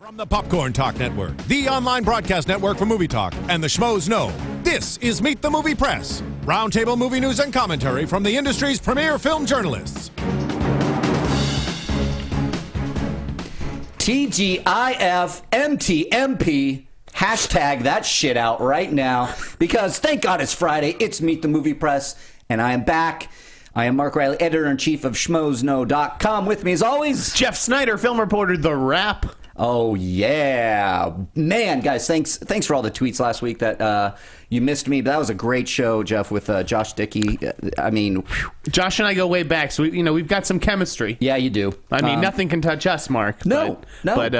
From the Popcorn Talk Network, the online broadcast network for movie talk, and the schmoes know, this is Meet the Movie Press, roundtable movie news and commentary from the industry's premier film journalists. TGIF, MTMP, hashtag that shit out right now, because thank God it's Friday, it's Meet the Movie Press, and I am back. I am Mark Reilly, editor-in-chief of schmoesknow.com. With me, as always, Jeff Sneider, film reporter, The Wrap. Oh, yeah. Man, guys, thanks for all the tweets last week that you missed me. But that was a great show, Jeff, with Josh Dickey. I mean, whew. Josh and I go way back, so we've got some chemistry. Yeah, you do. I mean, nothing can touch us, Mark. No. But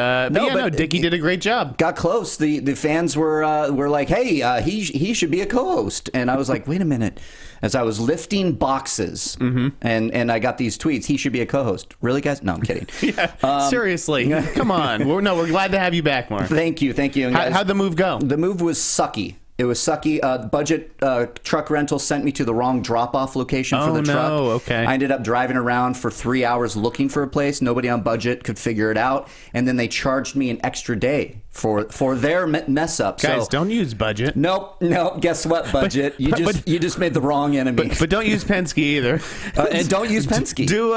Dickey did a great job. Got close. The fans were like, hey, he should be a co-host. And I was like, wait a minute. As I was lifting boxes, and I got these tweets, he should be a co-host. Really, guys? No, I'm kidding. Yeah, seriously. Come on. We're glad to have you back, Mark. Thank you. And guys, how'd the move go? The move was sucky. It was sucky. Budget truck rental sent me to the wrong drop-off location for the truck. Oh, no. Okay. I ended up driving around for 3 hours looking for a place. Nobody on budget could figure it out. And then they charged me an extra day for their mess up. Guys, don't use budget. Nope. Guess what, budget? You just made the wrong enemy. But don't use Penske either. And don't use Penske. Do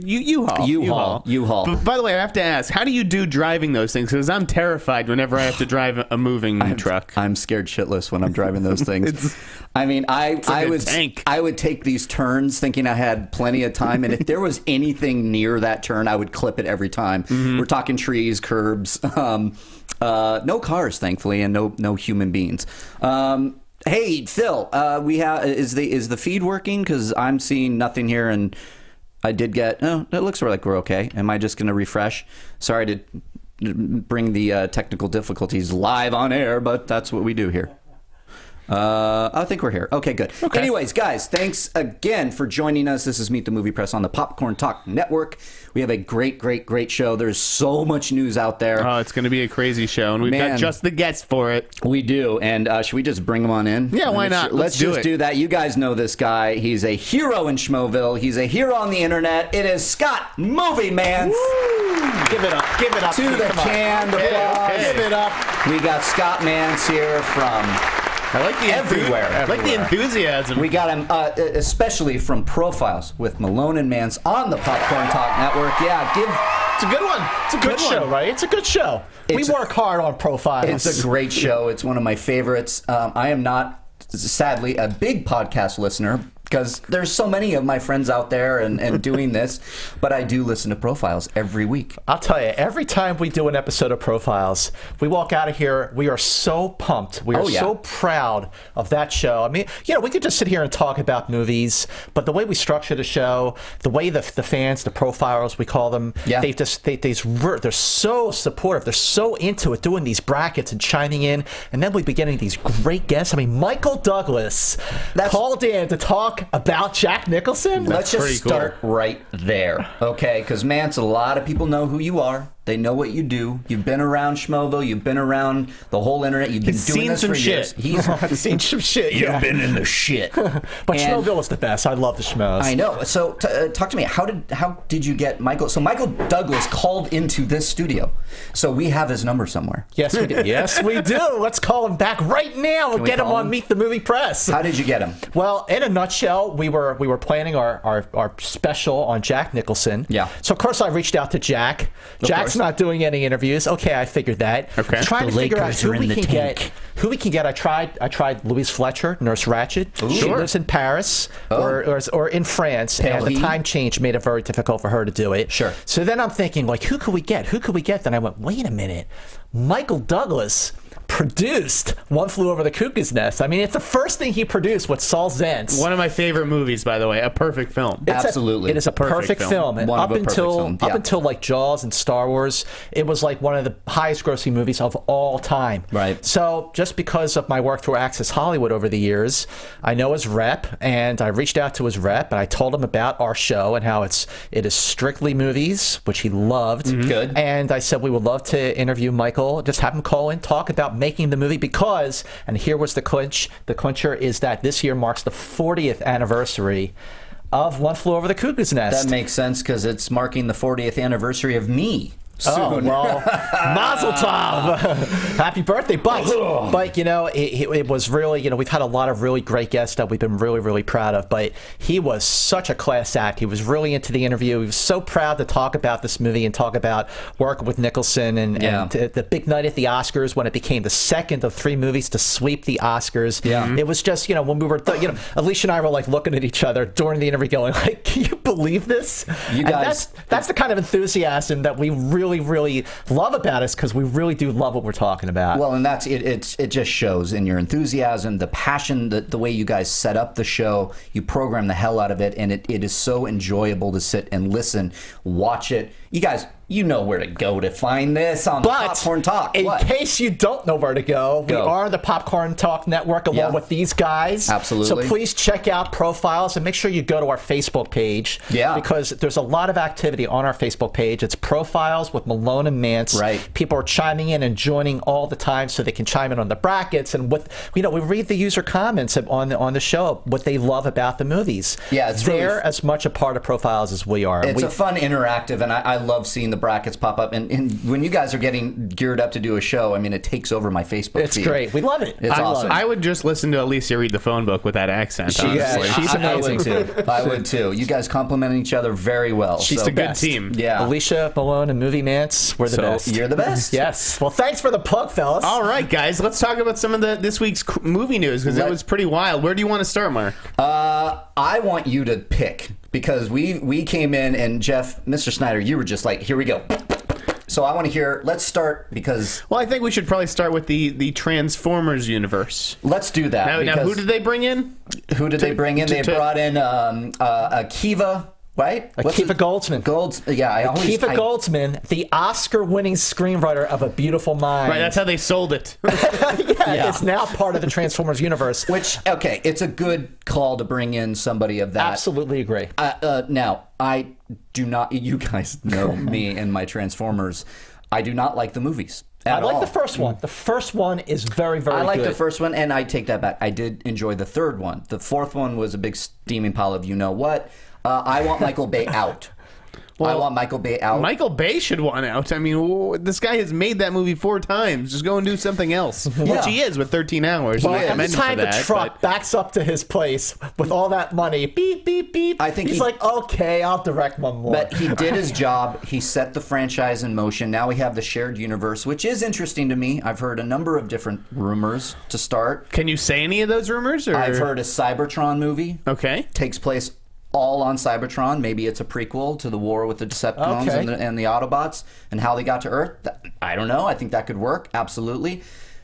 U-Haul. U-Haul. But by the way, I have to ask, how do you do driving those things? Because I'm terrified whenever I have to drive a moving truck. I'm scared shitless when I'm driving those things. I mean, I would take these turns thinking I had plenty of time, and if there was anything near that turn, I would clip it every time. We're talking trees, curbs, no cars, thankfully, and no human beings. Hey, Phil, is the feed working? Because I'm seeing nothing here, and I did get. Oh, it looks like we're okay. Am I just going to refresh? Sorry to bring the technical difficulties live on air, but that's what we do here. I think we're here. Okay, good. Okay. Anyways, guys, thanks again for joining us. This is Meet the Movie Press on the Popcorn Talk Network. We have a great show. There's so much news out there. Oh, it's going to be a crazy show, and we've got just the guests for it. We do. And should we just bring them on in? Yeah, why not? Let's just do that. You guys know this guy. He's a hero in Schmoville. He's a hero on the internet. It is Scott Movie Mantz. Give it up. To the canned applause. Give it up. We got Scott Mantz here from... I like the everywhere. I like the enthusiasm. We got him, especially from Profiles with Malone and Mantz on the Popcorn Talk Network. Yeah, it's a good one. It's a good show, right? It's a good show. We work hard on Profiles. It's a great show. It's one of my favorites. I am not, sadly, a big podcast listener, because there's so many of my friends out there and doing this, but I do listen to Profiles every week. I'll tell you, every time we do an episode of Profiles, we walk out of here, we are so pumped. We are so proud of that show. I mean, we could just sit here and talk about movies, but the way we structure the show, the way the fans, the profilers, we call them, they're so supportive. They're so into it, doing these brackets and chiming in, and then we be getting these great guests. I mean, Michael Douglas called in to talk about Jack Nicholson. Let's just start right there, okay? Because, Mantz, a lot of people know who you are. They know what you do. You've been around Schmoville. You've been around the whole internet. You've been doing this for years. He's seen some shit. You've been in the shit. But Schmoville is the best. I love the schmoes. I know. So talk to me. How did you get Michael? So Michael Douglas called into this studio. So we have his number somewhere. Yes, we do. Yes, we do. Let's call him back right now. We'll get him on Meet the Movie Press. How did you get him? Well, in a nutshell, we were planning our special on Jack Nicholson. Yeah. So of course I reached out to Jack. Jack's not doing any interviews. Okay, I figured that. Okay. Trying to figure out who we can get. I tried Louise Fletcher, Nurse Ratched. She lives in Paris or in France, and the time change made it very difficult for her to do it. Sure. So then I'm thinking, like, who could we get? Then I went, wait a minute, Michael Douglas produced One Flew Over the Cuckoo's Nest. I mean, it's the first thing he produced with Saul Zaentz. One of my favorite movies, by the way. A perfect film. Absolutely. It is a perfect film. And up until like Jaws and Star Wars, it was like one of the highest grossing movies of all time. Right. So just because of my work through Access Hollywood over the years, I know his rep, and I reached out to his rep, and I told him about our show and how it is strictly movies, which he loved. Good. And I said we would love to interview Michael, just have him call in, talk about making the movie, because, and here was the clincher is that this year marks the 40th anniversary of One Flew Over the Cuckoo's Nest. That makes sense, because it's marking the 40th anniversary of me soon. Oh, well, Mazel Tov. Happy birthday. But you know, it was really, you know, we've had a lot of really great guests that we've been really, really proud of. But he was such a class act. He was really into the interview. He was so proud to talk about this movie and talk about working with Nicholson and the big night at the Oscars when it became the second of 3 movies to sweep the Oscars. Yeah. It was just, you know, when we were, you know, Alicia and I were like looking at each other during the interview going like, can you believe this? You guys, that's the kind of enthusiasm that we really love about us, because we really do love what we're talking about. Well, and that's it. It just shows in your enthusiasm, the passion, the way you guys set up the show. You program the hell out of it, and it is so enjoyable to sit and listen, watch it. You guys, you know where to go to find this on the Popcorn Talk. In case you don't know where to go, we are the Popcorn Talk Network along with these guys. Absolutely. So please check out Profiles and make sure you go to our Facebook page. Yeah. Because there's a lot of activity on our Facebook page. It's Profiles with Malone and Mantz. Right. People are chiming in and joining all the time so they can chime in on the brackets. And what, you know, we read the user comments on the show, what they love about the movies. Yeah, it's they're really, as much a part of Profiles as we are. It's a fun interactive, and I love seeing the brackets pop up. And when you guys are getting geared up to do a show, I mean, it takes over my Facebook feed. It's great. We love it. It's awesome. I would just listen to Alicia read the phone book with that accent. She's amazing too. I would too. You guys complement each other very well. She's a good team. Yeah. Alicia, Malone, and Movie Mantz, we're the best. You're the best. Yes. Well, thanks for the plug, fellas. All right, guys. Let's talk about some of this week's movie news, because it was pretty wild. Where do you want to start, Mark? I want you to pick, because we came in and Jeff, Mr. Sneider, you were just like, here we go. So I want to hear, let's start because... Well, I think we should probably start with the Transformers universe. Let's do that. Now who did they bring in? They brought in Akiva... Right? Akiva Goldsman. Akiva Goldsman, the Oscar-winning screenwriter of A Beautiful Mind. Right, that's how they sold it. Yeah, it's now part of the Transformers universe. Which, okay, it's a good call to bring in somebody of that. Absolutely agree. Now, I do not... You guys know me and my Transformers. I do not like the movies. I like the first one. The first one is very, very good. I like the first one, and I take that back. I did enjoy the third one. The fourth one was a big steaming pile of you-know-what. I want Michael Bay out. I want Michael Bay out. Michael Bay should want out. I mean, this guy has made that movie 4 times. Just go and do something else. Which he is with 13 hours. Well, every time the truck backs up to his place with all that money, beep, beep, beep, I think he's like, okay, I'll direct one more. But he did his job. He set the franchise in motion. Now we have the shared universe, which is interesting to me. I've heard a number of different rumors to start. Can you say any of those rumors? Or? I've heard a Cybertron movie. Okay. Takes place all on Cybertron. Maybe it's a prequel to the war with the Decepticons and the Autobots and how they got to Earth. I don't know. I think that could work. Absolutely.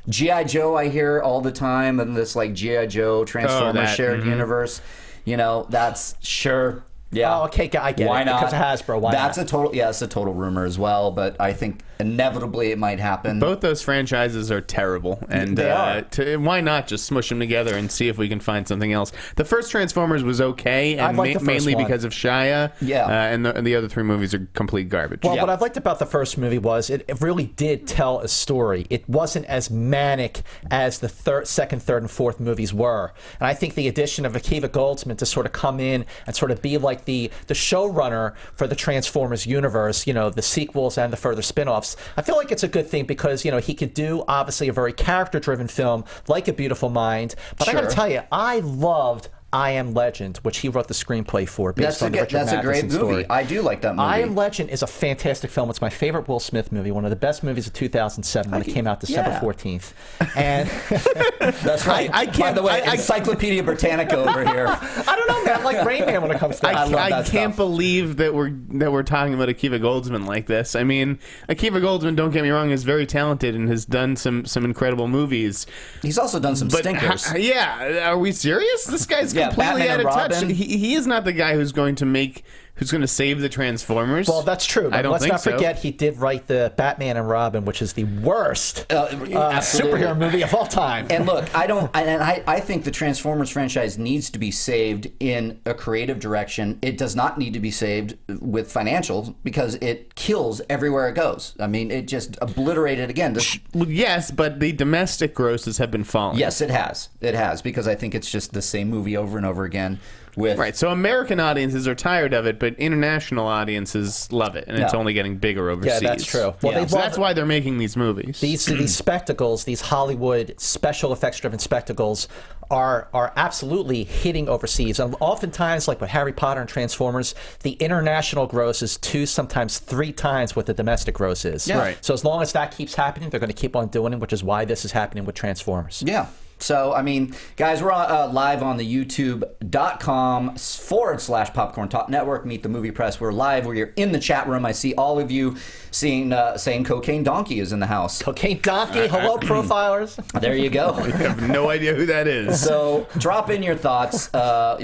G.I. Joe, I hear all the time, and this like G.I. Joe Transformers shared universe. You know, that's sure. Yeah. Oh, okay, I get Why it. not? Because of Hasbro. Why that's not? It's a total rumor as well, but I think inevitably it might happen. Both those franchises are terrible, and they are. Why not just smush them together and see if we can find something else? The first Transformers was okay, and mainly because of Shia. Yeah. And the other 3 movies are complete garbage. Well, what I liked about the first movie was it really did tell a story. It wasn't as manic as the second, third, and fourth movies were. And I think the addition of Akiva Goldsman to sort of come in and sort of be like the showrunner for the Transformers universe, you know, the sequels and the further spin-offs, I feel like it's a good thing because, you know, he could do obviously a very character-driven film like A Beautiful Mind. But I got to tell you, I loved I Am Legend, which he wrote the screenplay for based on the Richard Matheson story. That's a great movie. I do like that movie. I Am Legend is a fantastic film. It's my favorite Will Smith movie, one of the best movies of 2007 when it came out December 14th. And that's right. By the way, Encyclopedia Britannica over here. I don't know, man. I like Rain Man when it comes to that. I can't believe that we're talking about Akiva Goldsman like this. I mean, Akiva Goldsman, don't get me wrong, is very talented and has done some incredible movies. He's also done some stinkers. Are we serious? This guy's completely out of touch. He is not the guy who's going to save the Transformers. Well, that's true. But let's not forget he did write the Batman and Robin, which is the worst superhero movie of all time. And look, I think the Transformers franchise needs to be saved in a creative direction. It does not need to be saved with financials because it kills everywhere it goes. I mean, it just obliterated again. Yes, but the domestic grosses have been falling. Yes, it has. It has, because I think it's just the same movie over and over again. Right, so American audiences are tired of it, but international audiences love it, and it's only getting bigger overseas. Yeah, that's true. Well, so that's why they're making these movies. These spectacles, these Hollywood special effects-driven spectacles, are absolutely hitting overseas. And oftentimes, like with Harry Potter and Transformers, the international gross is 2, sometimes 3 times what the domestic gross is. Yeah. Right. So as long as that keeps happening, they're going to keep on doing it, which is why this is happening with Transformers. Yeah. So, I mean, guys, we're live on the youtube.com/Popcorn Talk Network. Meet the Movie Press. We're live. We're in the chat room. I see all of you saying Cocaine Donkey is in the house. Cocaine Donkey, hello, profilers. There you go. I have no idea who that is. So, drop in your thoughts,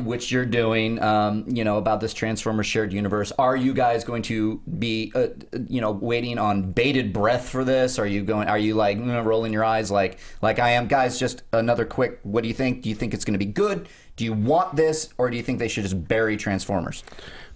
which you're doing, about this Transformers shared universe. Are you guys going to be, waiting on bated breath for this? Are you like rolling your eyes like I am? Guys, just another quick, what do you think? Do you think it's going to be good? Do you want this, or do you think they should just bury Transformers?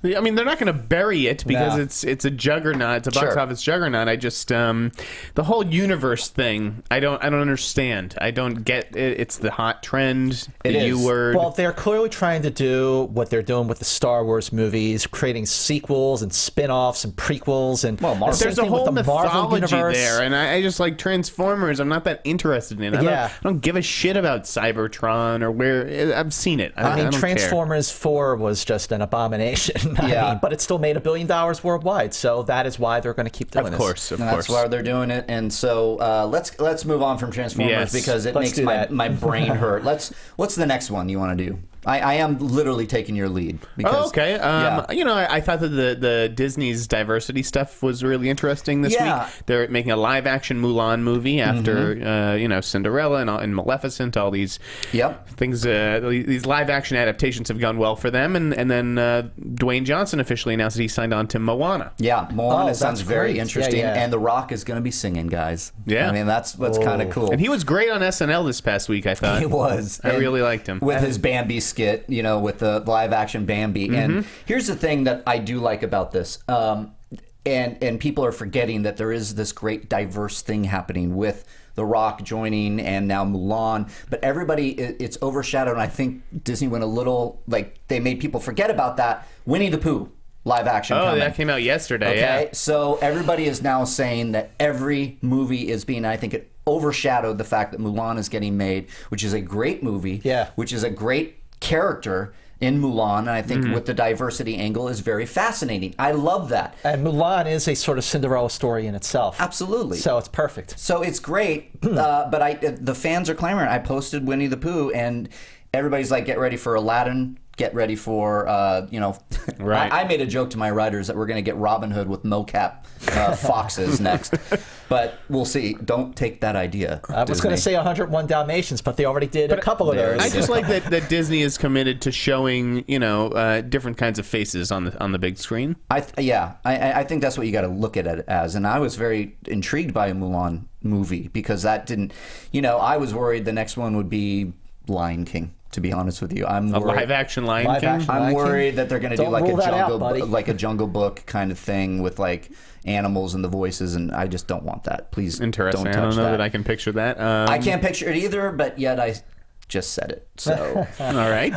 I mean, they're not going to bury it because it's a juggernaut. It's a box office juggernaut. I just the whole universe thing. I don't understand. I don't get it. It's the hot trend. The U word. Well, they're clearly trying to do what they're doing with the Star Wars movies, creating sequels and spin-offs and prequels and there's a whole mythology there, and I just like Transformers. I'm not that interested in it. I don't give a shit about Cybertron or where. I've seen it. I mean, Transformers 4 was just an abomination. I mean, but it still made $1 billion worldwide, so that is why they're going to keep doing this. Of course. That's why they're doing it. And so let's move on from Transformers because it makes my brain hurt. What's the next one you want to do? I am literally taking your lead. Because, okay. I thought that the Disney's diversity stuff was really interesting this week. They're making a live-action Mulan movie after, Cinderella and Maleficent, all these things. These live-action adaptations have gone well for them. And then Dwayne Johnson officially announced that he signed on to Moana. Yeah, Moana sounds very interesting. Yeah. And The Rock is going to be singing, guys. Yeah. I mean, that's kind of cool. And he was great on SNL this past week, I thought. He was. I really liked him. With his Bambi skit, with the live action Bambi. And here's the thing that I do like about this. And people are forgetting that there is this great diverse thing happening with The Rock joining and now Mulan. But everybody, it's overshadowed. And I think Disney went a little, they made people forget about that. Winnie the Pooh. Live action coming. That came out yesterday, Okay, so everybody is now saying that every movie is being, I think it overshadowed the fact that Mulan is getting made, which is a great movie, which is a great character in Mulan, and I think with the diversity angle is very fascinating. I love that. And Mulan is a sort of Cinderella story in itself. Absolutely. So it's perfect. So it's great, but the fans are clamoring. I posted Winnie the Pooh, and everybody's like, get ready for Aladdin. Get ready for, Right. I made a joke to my writers that we're going to get Robin Hood with mocap foxes next. But we'll see. Don't take that idea. I was going to say 101 Dalmatians, but they already did a couple of those. I just like that Disney is committed to showing, different kinds of faces on the big screen. I think that's what you got to look at it as. And I was very intrigued by a Mulan movie because that didn't, I was worried the next one would be Lion King. To be honest with you, I'm worried. Live-action Lion King? I'm worried that they're going to do like a Jungle Book kind of thing with like animals and the voices, and I just don't want that. Please, interesting. Don't touch I don't know that. that I can picture that. I can't picture it either, but yet I just said it. So, all right.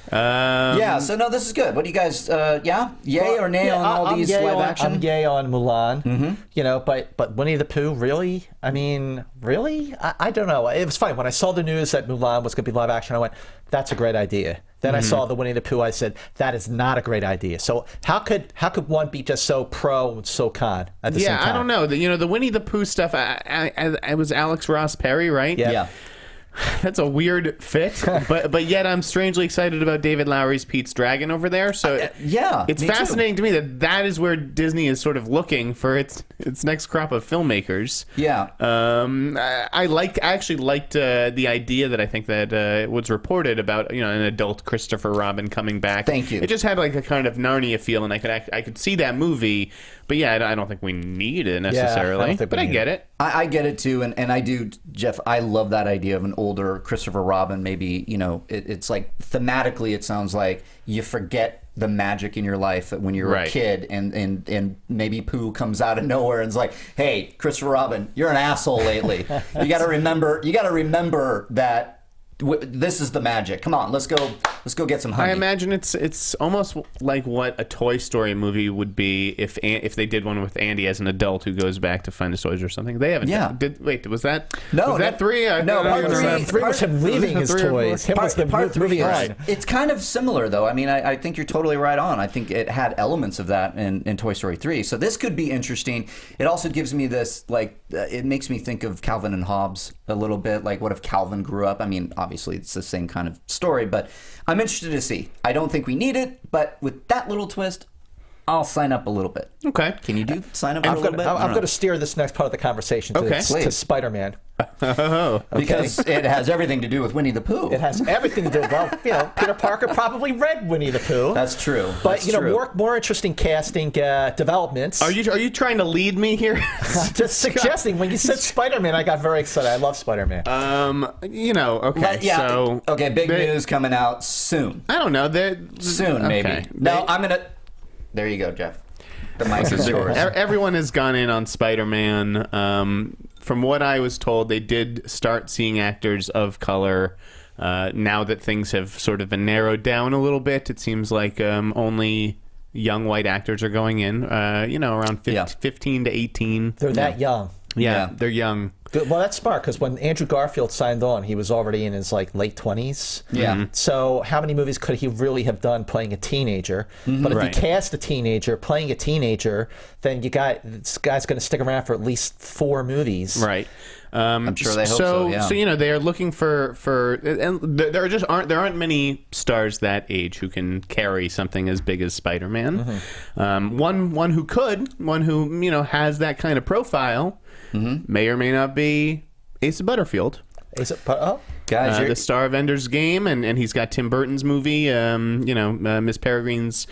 So no, this is good. What do you guys? Yay or nay on all these live action? I'm yay on Mulan. But Winnie the Pooh, really? I mean, really? I don't know. It was funny when I saw the news that Mulan was going to be live action. I went, "That's a great idea." Then I saw the Winnie the Pooh. I said, "That is not a great idea." So how could one be just so pro and so con at the same time? I don't know. The Winnie the Pooh stuff. I was Alex Ross Perry, right? Yeah. That's a weird fit, but yet I'm strangely excited about David Lowery's Pete's Dragon over there. So it's fascinating to me that is where Disney is sort of looking for its next crop of filmmakers. Yeah. I actually liked the idea that I think that it was reported about an adult Christopher Robin coming back. Thank you. It just had like a kind of Narnia feel, and I could see that movie. But I don't think we need it necessarily. But I get it. I get it too, and I do, Jeff. I love that idea of an older Christopher Robin. Maybe it's like thematically, it sounds like you forget the magic in your life when you're a kid, and maybe Pooh comes out of nowhere and's like, "Hey, Christopher Robin, you're an asshole lately. You got to remember that." this is the magic. Come on, let's go get some honey. I imagine it's almost like what a Toy Story movie would be if they did one with Andy as an adult who goes back to find his toys or something. They haven't. Yeah. Was that? No. Was that 3? No. Part 3 was him leaving his toys. Him was the movie line. It's kind of similar, though. I mean, I think you're totally right on. I think it had elements of that in Toy Story 3. So this could be interesting. It also gives me this, like, it makes me think of Calvin and Hobbes a little bit. Like, what if Calvin grew up? I mean, obviously it's the same kind of story, but I'm interested to see. I don't think we need it, but with that little twist, I'll sign up a little bit. Okay. Can you sign up a little bit? I'm going to steer this next part of the conversation to Spider-Man. Because it has everything to do with Winnie the Pooh. It has everything to do with, well, Peter Parker probably read Winnie the Pooh. That's true. But, more interesting casting developments. Are you trying to lead me here? Just suggesting. When you said Spider-Man, I got very excited. I love Spider-Man. Okay. Okay, big news coming out soon. I don't know. Soon, maybe. No, I'm going to... There you go, Jeff. The mic is yours. Everyone has gone in on Spider-Man. From what I was told, they did start seeing actors of color. Now that things have sort of been narrowed down a little bit, it seems like only young white actors are going in. Around 15 to 18. They're that young. Yeah, they're young. Good. Well, that's smart, because when Andrew Garfield signed on, he was already in his late 20s. Yeah. Mm-hmm. So how many movies could he really have done playing a teenager? Mm-hmm. But if you cast a teenager playing a teenager, then this guy's going to stick around for at least 4 movies. Right. I'm sure they hope so. Yeah. So they are looking for and there aren't many stars that age who can carry something as big as Spider-Man. Mm-hmm. One who has that kind of profile. Mm-hmm. May or may not be Asa Butterfield. Guys, the star of Ender's Game, and he's got Tim Burton's movie, Miss Peregrine's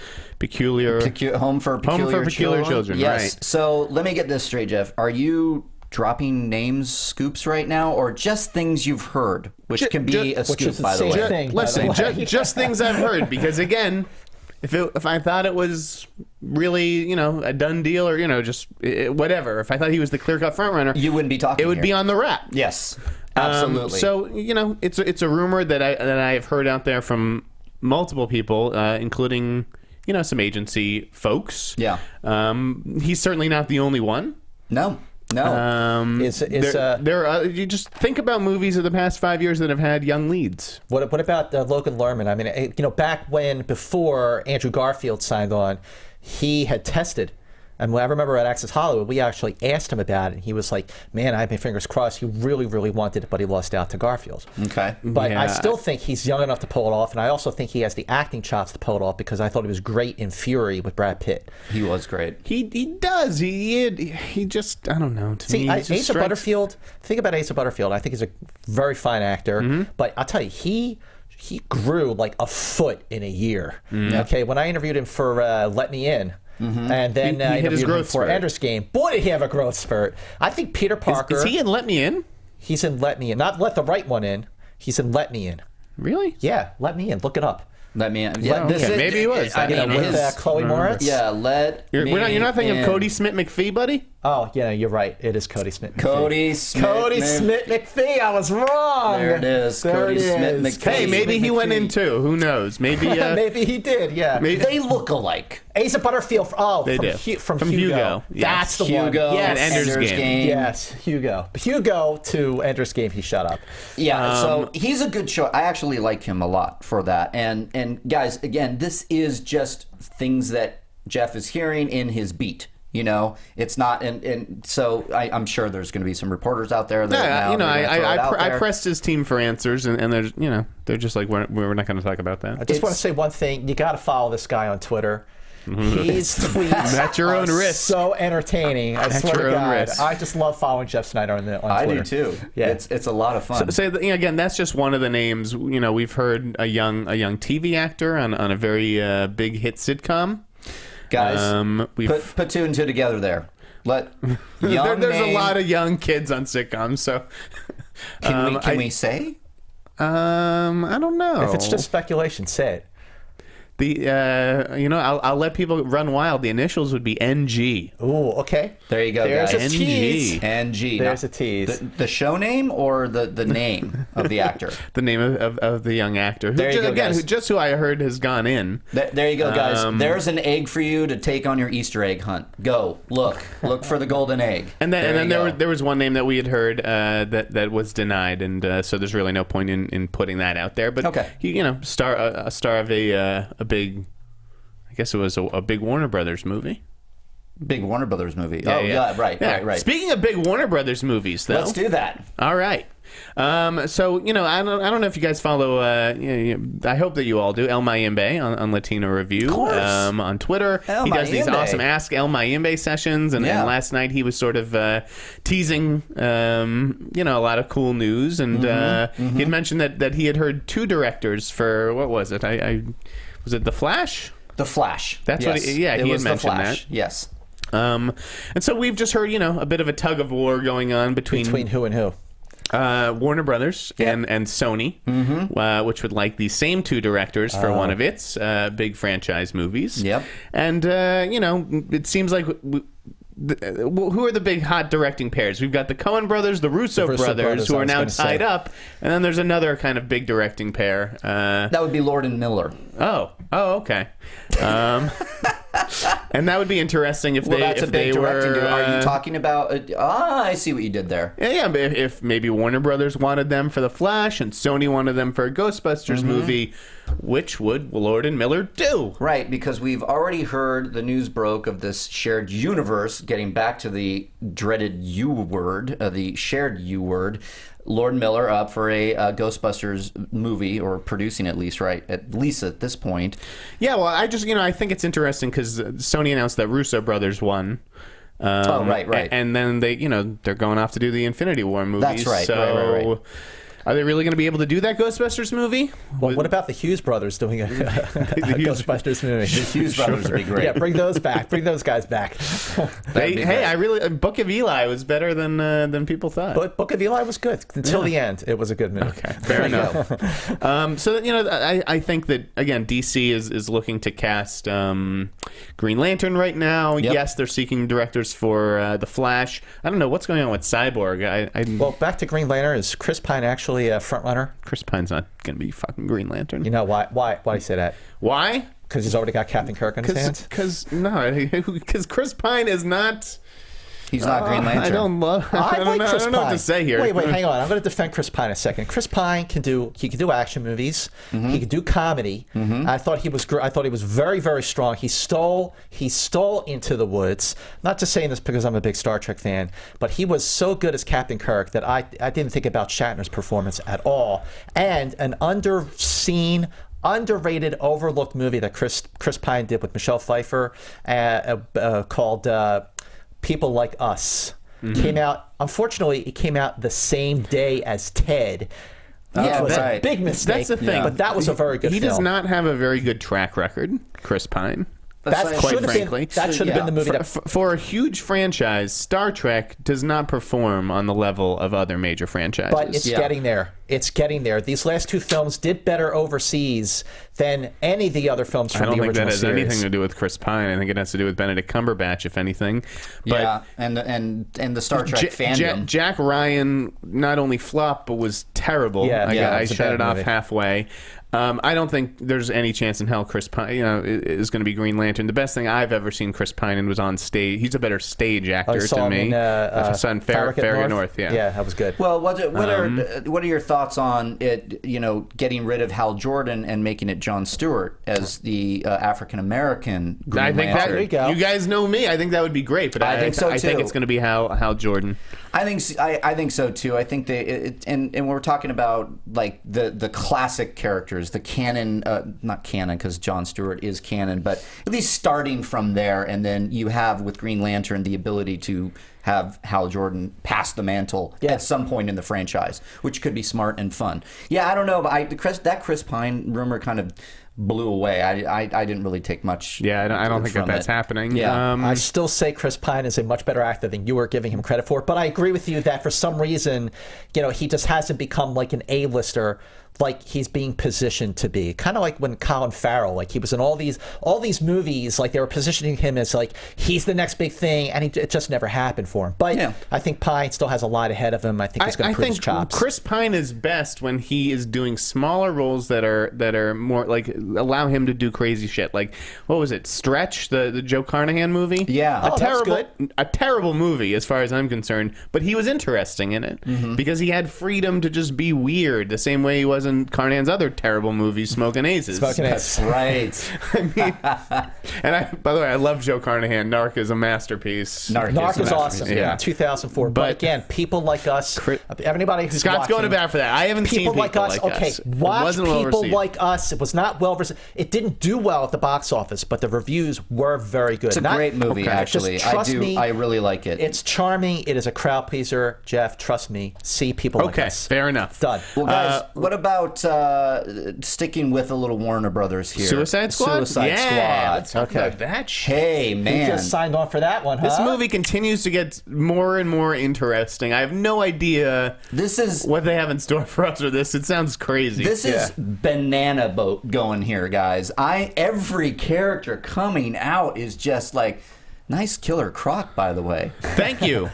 Home for Peculiar Children. Yes. Right. So let me get this straight, Jeff. Are you dropping names, scoops right now, or just things you've heard, which can be a scoop, by the way? Listen, just things I've heard, because again, if I thought it was really, a done deal, or just whatever, if I thought he was the clear-cut frontrunner, you wouldn't be talking. It would be on the wrap. Yes, absolutely. So it's a rumor that I have heard out there from multiple people, including some agency folks. Yeah. He's certainly not the only one. No. You just think about movies of the past 5 years that have had young leads. What about Logan Lerman? I mean, before Andrew Garfield signed on, he had tested. And I remember at Access Hollywood, we actually asked him about it. And he was like, man, I have my fingers crossed. He really, really wanted it, but he lost out to Garfield. Okay. But I still think he's young enough to pull it off. And I also think he has the acting chops to pull it off, because I thought he was great in Fury with Brad Pitt. He was great. He does. He just, I don't know. To me, Asa Butterfield, think about Asa Butterfield. I think he's a very fine actor. Mm-hmm. But I'll tell you, he grew like a foot in a year. Mm-hmm. Okay, when I interviewed him for Let Me In, mm-hmm. and then he hit his growth for Ender's Game. Boy, did he have a growth spurt. I think Peter Parker... Is he in Let Me In? He's in Let Me In. Not Let the Right One In. He's in Let Me In. Really? Yeah, Let Me In. Look it up. Let Me In. Yeah, maybe he was. With Chloe Moritz? Yeah, You're not thinking of Cody Smith McPhee, buddy? Oh, yeah, you're right. It is Cody Smith McPhee. Cody Smith McPhee. I was wrong. There it is. Cody Smith McPhee. Hey, maybe he went in too. Who knows? Maybe maybe he did, yeah. They look alike. Asa Butterfield. From Hugo. Yes. That's the one. Hugo. Yes. And Ender's Game. Yes, Hugo. Hugo to Ender's Game, he shut up. Yeah, so he's a good show. I actually like him a lot for that. And guys, again, this is just things that Jeff is hearing in his beat. It's not, and so I'm sure there's going to be some reporters out there that I pressed his team for answers, and they're just like, we're not going to talk about that. I just want to say one thing: you got to follow this guy on Twitter. His tweets at your own risk. So entertaining. I swear to God, I just love following Jeff Sneider on Twitter. I do too. Yeah, it's a lot of fun. So again, that's just one of the names. We've heard a young TV actor on a very big hit sitcom. Guys, put 2 and 2 together there. There's a lot of young kids on sitcoms, so can we say? I don't know. If it's just speculation, say it. I'll let people run wild. The initials would be NG. Ooh, okay. There you go, There's guys. a tease. NG. There's a tease. The show name or the name of the actor? The name of the young actor. There you go, guys. Who I heard has gone in. There you go, guys. There's an egg for you to take on your Easter egg hunt. Go look for the golden egg. And then there was one name that we had heard that was denied, and so there's really no point in putting that out there. But okay. a star of a big, I guess it was a big Warner Brothers movie. Big Warner Brothers movie. Right. Speaking of big Warner Brothers movies, though, let's do that. All right. So I don't know if you guys follow. I hope that you all do. El Mayimbe on Latino Review. On Twitter, he does these awesome Ask El Mayimbe sessions, and last night he was sort of teasing, a lot of cool news, and he had mentioned that he had heard 2 directors for what was it? Was it The Flash? The Flash. That's what. He had mentioned that. Yes. And so we've just heard, a bit of a tug of war going on between who and who. Warner Brothers and Sony, which would like the same 2 directors for one of its big franchise movies. Yep. And, it seems like... who are the big hot directing pairs? We've got the Coen brothers, the Russo brothers, who are now tied up, and then there's another kind of big directing pair. That would be Lord and Miller. Oh, okay. And that would be interesting if that's a big directing. Were. Are you talking about? I see what you did there. Yeah, but if maybe Warner Brothers wanted them for The Flash and Sony wanted them for a Ghostbusters movie, which would Lord and Miller do? Right, because we've already heard the news broke of this shared universe. Getting back to the dreaded U word, the shared U word. Lord Miller up for a Ghostbusters movie, or producing at least at this point. Yeah, well, I think it's interesting because Sony announced that Russo brothers won. Right. And then they're going off to do the Infinity War movies. That's right. So right. Are they really going to be able to do that Ghostbusters movie? Well, what about the Hughes brothers doing a Ghostbusters movie? The Hughes brothers would be great. Yeah, bring those back. Bring those guys back. Book of Eli was better than people thought. But Book of Eli was good until the end. It was a good movie. Okay, fair enough. So I think that again, DC is looking to cast Green Lantern right now. Yep. Yes, they're seeking directors for the Flash. I don't know what's going on with Cyborg. Well, back to Green Lantern. Is Chris Pine actually a front runner? Chris Pine's not going to be fucking Green Lantern. You know why? Why do you say that? Why? Because he's already got Captain Kirk in his hands? Because Chris Pine is not... He's not Green Lantern. I don't know what to say here. Wait, hang on. I'm going to defend Chris Pine a second. Chris Pine can do action movies. He can do comedy. I thought he was very, very strong. He stole Into the Woods. Not just saying this because I'm a big Star Trek fan, but he was so good as Captain Kirk that I didn't think about Shatner's performance at all. And an underseen, underrated, overlooked movie that Chris Pine did with Michelle Pfeiffer called People Like Us. Came out, unfortunately, it came out the same day as Ted. It was a big mistake. That's the thing. But that was a very good film. He does not have a very good track record, Chris Pine. That should have been the movie. For a huge franchise, Star Trek does not perform on the level of other major franchises. But it's getting there. It's getting there. These last 2 films did better overseas than any of the other films from the original series. I don't think that has anything to do with Chris Pine. I think it has to do with Benedict Cumberbatch, if anything. But and the Star Trek fandom. Jack Ryan not only flopped, but was terrible. I shut it off halfway. I don't think there's any chance in hell Chris Pine, is going to be Green Lantern. The best thing I've ever seen Chris Pine in was on stage. He's a better stage actor to me. I saw him in Farragut North. Yeah, that was good. Well, what are your thoughts on it? Getting rid of Hal Jordan and making it Jon Stewart as the African American Green Lantern. There you go. You guys know me. I think that would be great. But I think so too. I think it's going to be Hal Jordan. I think so too. I think and we're talking about like the classic characters, the canon, not canon because Jon Stewart is canon, but at least starting from there, and then you have with Green Lantern the ability to have Hal Jordan pass the mantle at some point in the franchise, which could be smart and fun. Yeah, I don't know, but that Chris Pine rumor kind of blew away. I didn't really take much. Yeah, I don't think that's happening. Yeah. I still say Chris Pine is a much better actor than you were giving him credit for, but I agree with you that for some reason, he just hasn't become like an A-lister like he's being positioned to be. Kind of like when Colin Farrell, like he was in all these movies, like they were positioning him as like he's the next big thing, and it just never happened for him. But I think Pine still has a lot ahead of him. I think he's going to prove his chops. Chris Pine is best when he is doing smaller roles that are more like allow him to do crazy shit. Like what was it? Stretch, the Joe Carnahan movie? Yeah. A terrible movie as far as I'm concerned, but he was interesting in it because he had freedom to just be weird the same way he was in Carnahan's other terrible movie, Smoking Aces. That's right. I mean, and by the way, I love Joe Carnahan. Narc is a masterpiece. Narc is awesome. Yeah. 2004. But again, people like us, everybody who's Scott's watching, going to bat for that. I haven't seen people like us. Okay, watch people like us. It was not well received. It didn't do well at the box office, but the reviews were very good. It's a great movie, actually. I really like it. It's charming. It is a crowd pleaser. Jeff, trust me. See people like us. Fair enough. Done. Well, guys, what about sticking with a little Warner Brothers here? Suicide Squad? Squad. Let's talk about that shit. Hey, man. You just signed on for that one, huh? This movie continues to get more and more interesting. I have no idea what they have in store for us with this. It sounds crazy. This is banana boat going here, guys. Every character coming out is just like, nice Killer Croc, by the way. Thank you.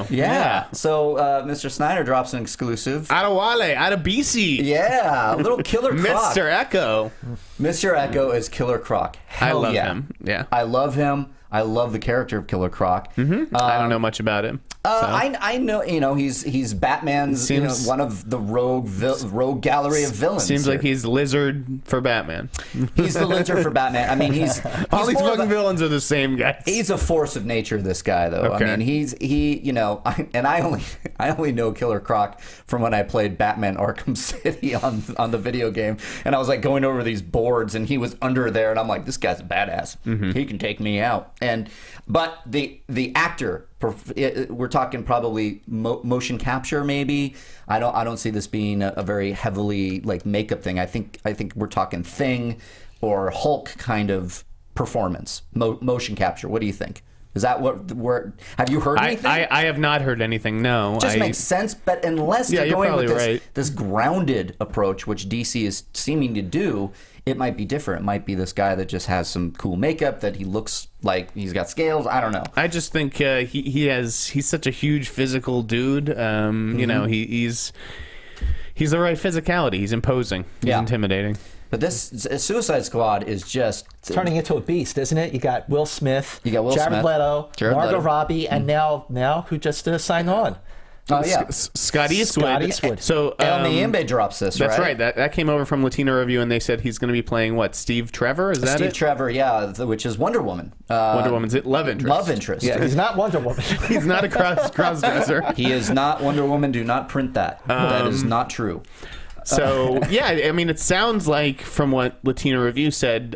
Yeah. So Mr. Sneider drops an exclusive. Out of Wale, out of BC. Yeah, a little Killer Croc. Mr. Echo. Mr. Echo is Killer Croc. I love him. Yeah. I love him. I love the character of Killer Croc. I don't know much about him. I know, he's Batman's one of the rogue gallery of villains. Seems like he's Lizard for Batman. He's the Lizard for Batman. I mean, he's all these fucking villains are the same guys. He's a force of nature, this guy, though. Okay. I mean, I only know Killer Croc from when I played Batman Arkham City on the video game, and I was like going over these boards, and he was under there, and I'm like, this guy's a badass. He can take me out. But the actor, we're talking probably motion capture, maybe. I don't see this being a very heavily like makeup thing. I think we're talking Thing or Hulk kind of performance, motion capture. What do you think? Is that what have you heard anything? I have not heard anything. No, just makes sense. But unless they're going with this grounded approach, which DC is seeming to do, it might be different. It might be this guy that just has some cool makeup, that he looks like he's got scales. I don't know. I just think he's such a huge physical dude. You know, he's the right physicality. He's imposing. He's intimidating. But this Suicide Squad is just turning into a beast, isn't it? You got Will Smith, Jared Leto, Margot Leto. Robbie, and now who just signed on? Oh yeah, Scott Eastwood. So El Niembe drops this. That's right. That came over from Latino Review, and they said he's going to be playing what? Steve Trevor? Is that Steve Trevor? Yeah, which is Wonder Woman. Wonder Woman's love interest. Love interest. Yeah, he's not Wonder Woman. He's not a cross-dresser. He is not Wonder Woman. Do not print that. That is not true. So yeah, I mean, it sounds like from what Latino Review said,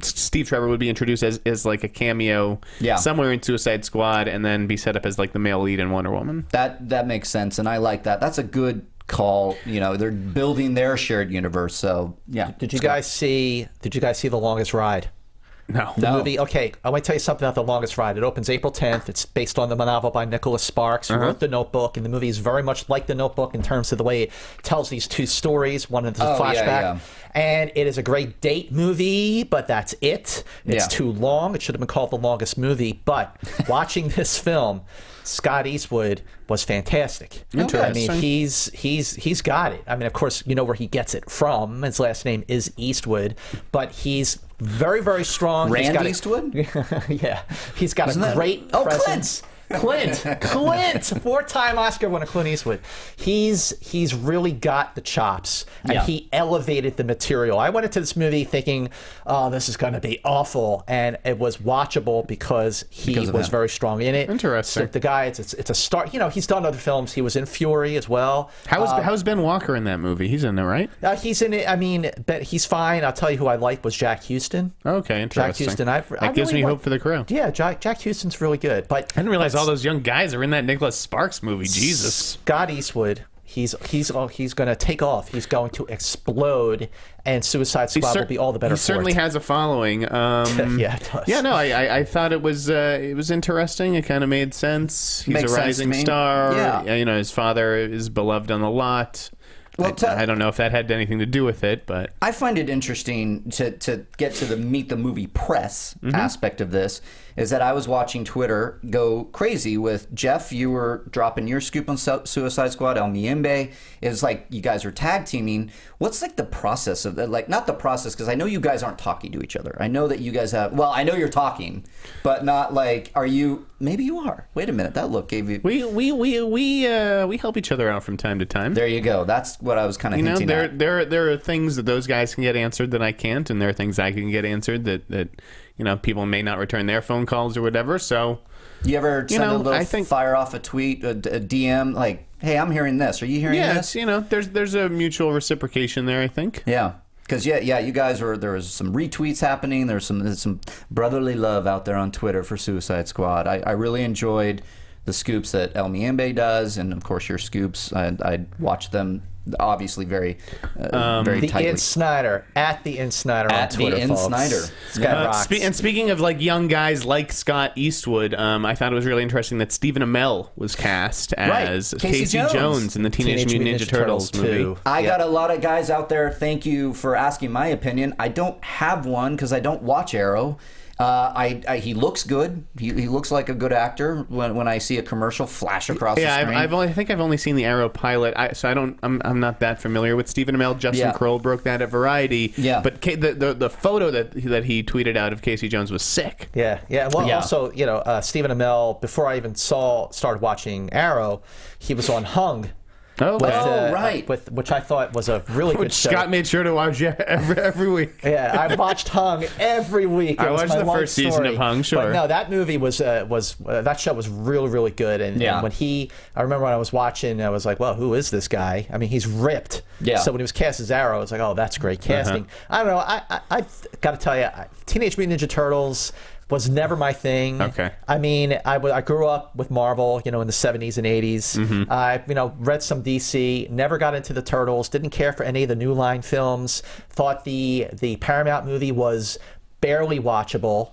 Steve Trevor would be introduced as like a cameo somewhere in Suicide Squad, and then be set up as like the male lead in Wonder Woman. That makes sense, and I like that. That's a good call. You know, they're building their shared universe. So yeah. Did you guys see The Longest Ride? No. The movie. Okay, I want to tell you something about The Longest Ride. It opens April 10th. It's based on the novel by Nicholas Sparks, who wrote The Notebook, and the movie is very much like The Notebook in terms of the way it tells these two stories. One is a flashback, and it is a great date movie, but that's it. It's too long. It should have been called The Longest Movie. But watching this film, Scott Eastwood was fantastic. Interesting. I mean, he's got it. I mean, of course, you know where he gets it from. His last name is Eastwood, but he's very, very strong. Rand Eastwood? Yeah. He's got a great presence. Clint, 4-time Oscar winner Clint Eastwood. He's really got the chops, and he elevated the material. I went into this movie thinking, oh, this is going to be awful, and it was watchable because he was very strong in it. Interesting. So the guy, it's a start. You know, he's done other films. He was in Fury as well. How's Ben Walker in that movie? He's in there, right? He's in it. I mean, but he's fine. I'll tell you who I liked was Jack Houston. Okay, interesting. Jack Houston. That gives me hope for the crew. Yeah, Jack Houston's really good. But I didn't realize all those young guys are in that Nicholas Sparks movie. Jesus. Scott Eastwood He's going to take off. He's going to explode, and Suicide Squad will be all the better for it. He certainly has a following. Yeah, it does. Yeah, no, I thought it was interesting. It kind of made sense. He's a rising star. Yeah. You know, his father is beloved on the lot. Well, I don't know if that had anything to do with it, but I find it interesting to get to the Meet the Movie press aspect of this, is that I was watching Twitter go crazy with Jeff. You were dropping your scoop on Suicide Squad. El Miembe is like, you guys are tag teaming. What's like the process of that? Like, not the process, because I know you guys aren't talking to each other. I know that you guys have, well, I know you're talking, but not like, are you, maybe you are. Wait a minute, that look gave you. We help each other out from time to time. There you go. That's what I was kind of hinting at. There are things that those guys can get answered that I can't, and there are things I can get answered that you know, people may not return their phone calls or whatever. So you ever send a little fire off a tweet, a DM, like, hey, I'm hearing this. Are you hearing this? Yeah, you know, there's a mutual reciprocation there, I think. Yeah. Because, you guys there was some retweets happening. There's some brotherly love out there on Twitter for Suicide Squad. I really enjoyed the scoops that El Miembe does, and, of course, your scoops. I watch them, obviously, very tightly. The Sneider, at the Sneider on Twitter, the Sneider. And speaking of like young guys like Scott Eastwood, I thought it was really interesting that Stephen Amell was cast as Casey Jones in the Teenage Mutant Ninja Turtles movie. I got a lot of guys out there. Thank you for asking my opinion. I don't have one because I don't watch Arrow. He looks good. He looks like a good actor when I see a commercial flash across the screen. I think I've only seen the Arrow pilot, I'm not that familiar with Stephen Amell. Justin Kroll broke that at Variety. Yeah. But the photo that he tweeted out of Casey Jones was sick. Yeah. Well, also, Stephen Amell, before I even started watching Arrow, he was on Hung. Right. Which I thought was a really good show. Scott made sure to watch every week. Yeah, I watched Hung every week. I watched the first season of Hung, sure. But no, that movie was that show was really, really good. And when I remember when I was watching, I was like, well, who is this guy? I mean, he's ripped. Yeah. So when he was cast as Arrow, I was like, oh, that's great casting. I don't know. I got to tell you, Teenage Mutant Ninja Turtles was never my thing. Okay. I mean, I grew up with Marvel, in the 70s and 80s. I, read some DC, never got into the Turtles, didn't care for any of the New Line films, thought the Paramount movie was barely watchable.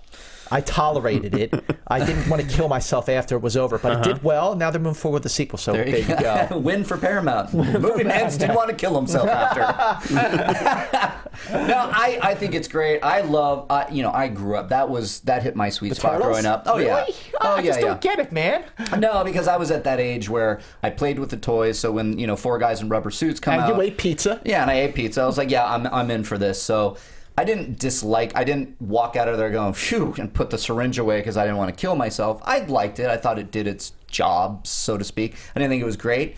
I tolerated it. I didn't want to kill myself after it was over, but it did well. Now they're moving forward with the sequel, so there you go. Win for Paramount. Movie Mantz didn't want to kill himself after. No, I think it's great. I love, I grew up. That hit my sweet spot growing up. Oh, really? Yeah. I just don't get it, man. No, because I was at that age where I played with the toys, so when, four guys in rubber suits come out. And you ate pizza. Yeah, and I ate pizza. I was like, yeah, I'm in for this, so I didn't walk out of there going, phew, and put the syringe away because I didn't want to kill myself. I liked it. I thought it did its job, so to speak. I didn't think it was great.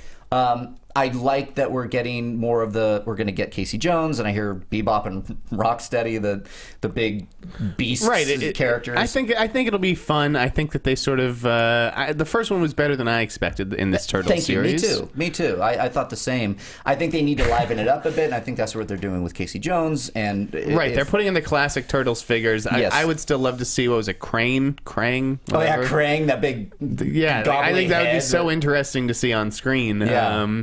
I like that we're getting more of we're going to get Casey Jones, and I hear Bebop and Rocksteady, the big beast characters. I think it'll be fun. I think that they sort of the first one was better than I expected in this Turtles series. Me too. I thought the same. I think they need to liven it up a bit, and I think that's what they're doing with Casey Jones. And they're putting in the classic Turtles figures. Yes. I would still love to see, what was it, Krang? Whatever. Oh yeah, Krang, that big. Yeah, I think that would be so interesting to see on screen. Yeah.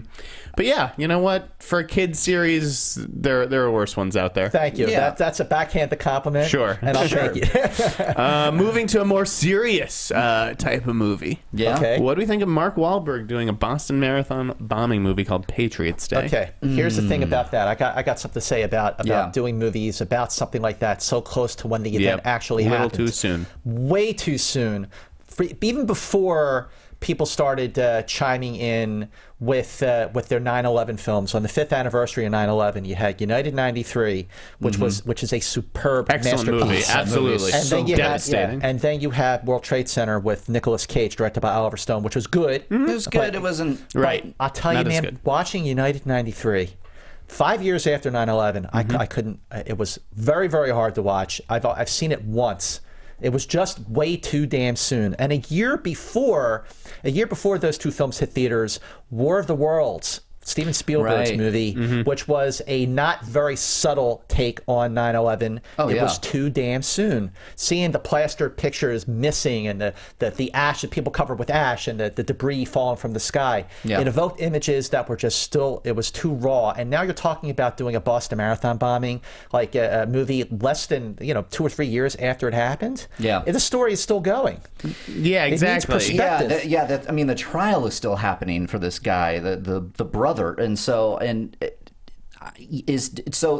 But yeah, you know what? For a kid's series, there are worse ones out there. Thank you. Yeah. That's a backhanded compliment. Sure. And I'll take it. Moving to a more serious type of movie. Yeah. Okay. What do we think of Mark Wahlberg doing a Boston Marathon bombing movie called Patriots Day? Okay. Here's the thing about that. I got something to say about doing movies about something like that so close to when the event actually happened. A little too soon. Way too soon. Even before people started chiming in with their 9/11 films. On the 5th anniversary of 9/11, you had United 93, which is a superb excellent masterpiece. Movie, absolutely. And so devastating. And then you had World Trade Center with Nicolas Cage, directed by Oliver Stone, which was good. It was good. It wasn't right. I'll tell you, man, watching United 93. 5 years after 9/11, I couldn't. It was very, very hard to watch. I've seen it once. It was just way too damn soon. And a year before those two films hit theaters, War of the Worlds Steven Spielberg's movie, which was a not very subtle take on 9/11. It was too damn soon. Seeing the plastered pictures missing and the ash, that people covered with ash, and the debris falling from the sky. It evoked images that were just it was too raw. And now you're talking about doing a Boston Marathon bombing, like a movie less than 2 or 3 years after it happened. The story is still going. Yeah, exactly. The trial is still happening for this guy, the brother, and so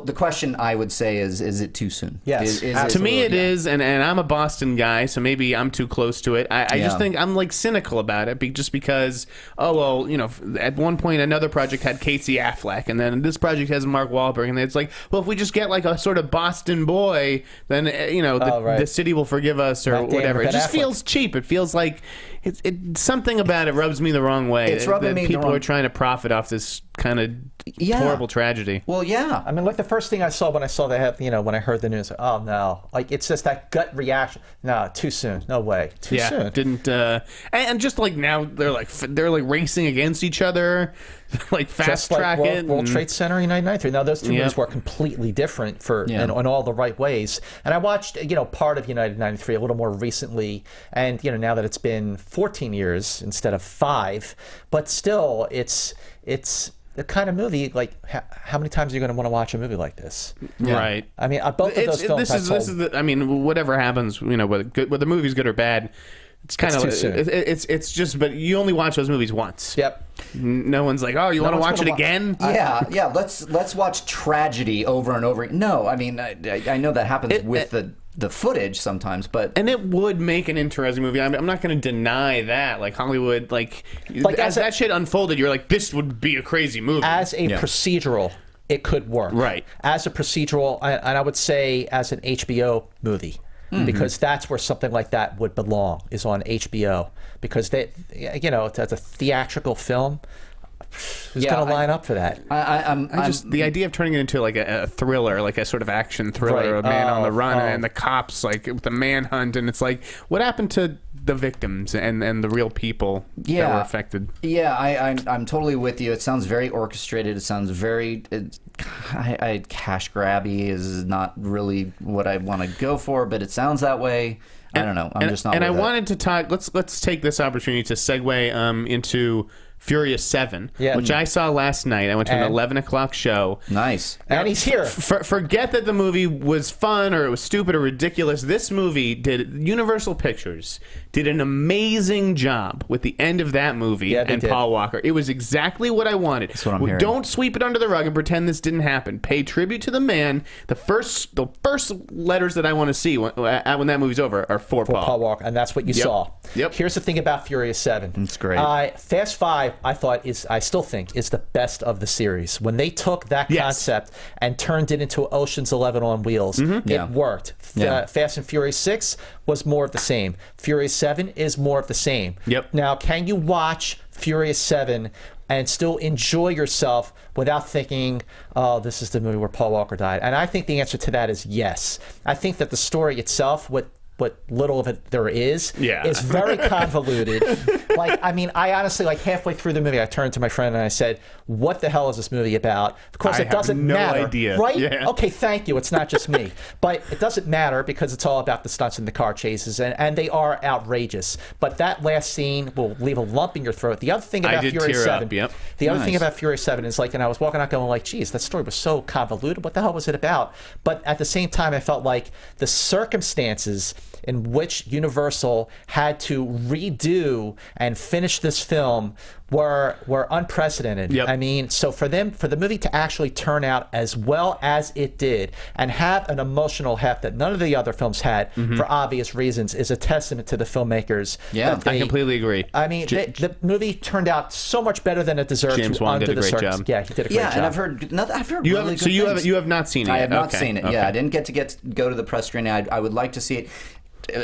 the question I would say is it too soon? Yes. To me it is, and I'm a Boston guy, so maybe I'm too close to it. I just think I'm like cynical about it, just because at one point another project had Casey Affleck, and then this project has Mark Wahlberg, and it's like, well, if we just get like a sort of Boston boy, then the city will forgive us or whatever. It just feels cheap. It feels like something about it rubs me the wrong way. It's rubbing me people are trying to profit off this kind of horrible tragedy. Well, yeah. I mean, like the first thing I saw when I saw when I heard the news, oh no, like it's just that gut reaction. No, too soon. No way. Too soon. Didn't. And just like now they're like racing against each other, like fast track it. World Trade Center, United 93. Now those two movies were completely different in all the right ways. And I watched part of United 93 a little more recently, and now that it's been 14 years instead of 5, but still it's the kind of movie, like, how many times are you going to want to watch a movie like this? Right. I mean, both of those films. Whatever happens, whether the movie's good or bad, it's kind of it's just. But you only watch those movies once. Yep. No one's like, oh, you want to watch it again? Yeah. Let's watch tragedy over and over. No, I mean, I know that happens with the footage sometimes, and it would make an interesting movie. I'm not going to deny that. Like Hollywood, as that shit unfolded, you're like, this would be a crazy movie. As a procedural, it could work. Right. As a procedural, and I would say as an HBO movie. Because that's where something like that would belong, is on HBO. Because it's a theatrical film. Who's going to line up for that? The idea of turning it into like a thriller, like a sort of action thriller, a man on the run, and the cops, like with the manhunt, and it's like, what happened to the victims and the real people that were affected? Yeah, I'm totally with you. It sounds very orchestrated. It sounds very cash grabby is not really what I want to go for, but it sounds that way. I don't know. I'm just not. And I wanted to talk. Let's take this opportunity to segue into Furious 7, which I saw last night. I went to an 11 o'clock show. Nice. And he's here. Forget that the movie was fun or it was stupid or ridiculous. This movie Universal Pictures did an amazing job with the end of that movie and Paul Walker. It was exactly what I wanted. That's what I'm hearing. Don't sweep it under the rug and pretend this didn't happen. Pay tribute to the man. The first letters that I want to see when that movie's over are for Paul Walker, and that's what you saw. Yep. Here's the thing about Furious 7. It's great. Fast 5, I still think is the best of the series. When they took that concept and turned it into Ocean's 11 on wheels, it worked. Fast and Furious 6 was more of the same. Furious 7 is more of the same. Yep. Now, can you watch Furious 7 and still enjoy yourself without thinking, oh, this is the movie where Paul Walker died? And I think the answer to that is yes. I think that the story itself, what little of it there is very convoluted. I honestly, halfway through the movie, I turned to my friend and I said, what the hell is this movie about? Of course, it doesn't matter. Idea. Right? Yeah. Okay, thank you. It's not just me. But it doesn't matter because it's all about the stunts and the car chases, and they are outrageous. But that last scene will leave a lump in your throat. The other thing about Furious 7, the other thing about Furious 7 is and I was walking out going geez, that story was so convoluted. What the hell was it about? But at the same time, I felt like the circumstances in which Universal had to redo and finish this film were unprecedented. Yep. I mean, so for the movie to actually turn out as well as it did and have an emotional heft that none of the other films had for obvious reasons is a testament to the filmmakers. Yeah, I completely agree. I mean, the movie turned out so much better than it deserved. James Wan did a great job. Yeah, he did a great job. And I've heard you really good things. You have not seen it. I have not seen it. Okay. Yeah, I didn't get to go to the press screening. I would like to see it.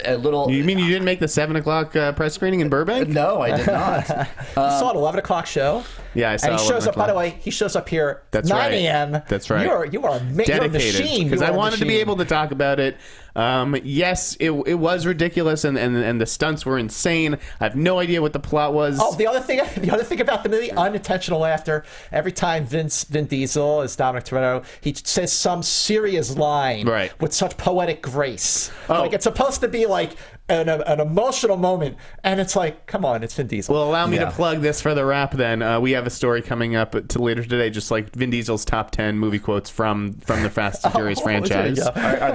A little. You mean you didn't make the 7 o'clock press screening in Burbank? No, I did not. You saw an 11 o'clock show. Yeah, I saw. And he shows up. By the way, he shows up here. That's 9 right. a.m. That's right. You are dedicated. A machine because I wanted to be able to talk about it. Yes, it was ridiculous, and the stunts were insane. I have no idea what the plot was. Oh, the other thing about the movie, unintentional laughter. Every time Vin Diesel is Dominic Toretto, he says some serious line with such poetic grace. Like it's supposed to be like an emotional moment, and it's like, come on, it's Vin Diesel. Well, allow me to plug this for the wrap then. We have a story coming up to later today, just like Vin Diesel's top 10 movie quotes from the Fast and Furious franchise. Are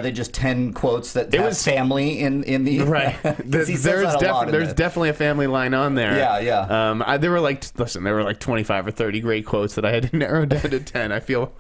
they just 10 quotes that have family in the right? There's definitely a family line on there. Yeah. There were like 25 or 30 great quotes that I had to narrow down to 10. I feel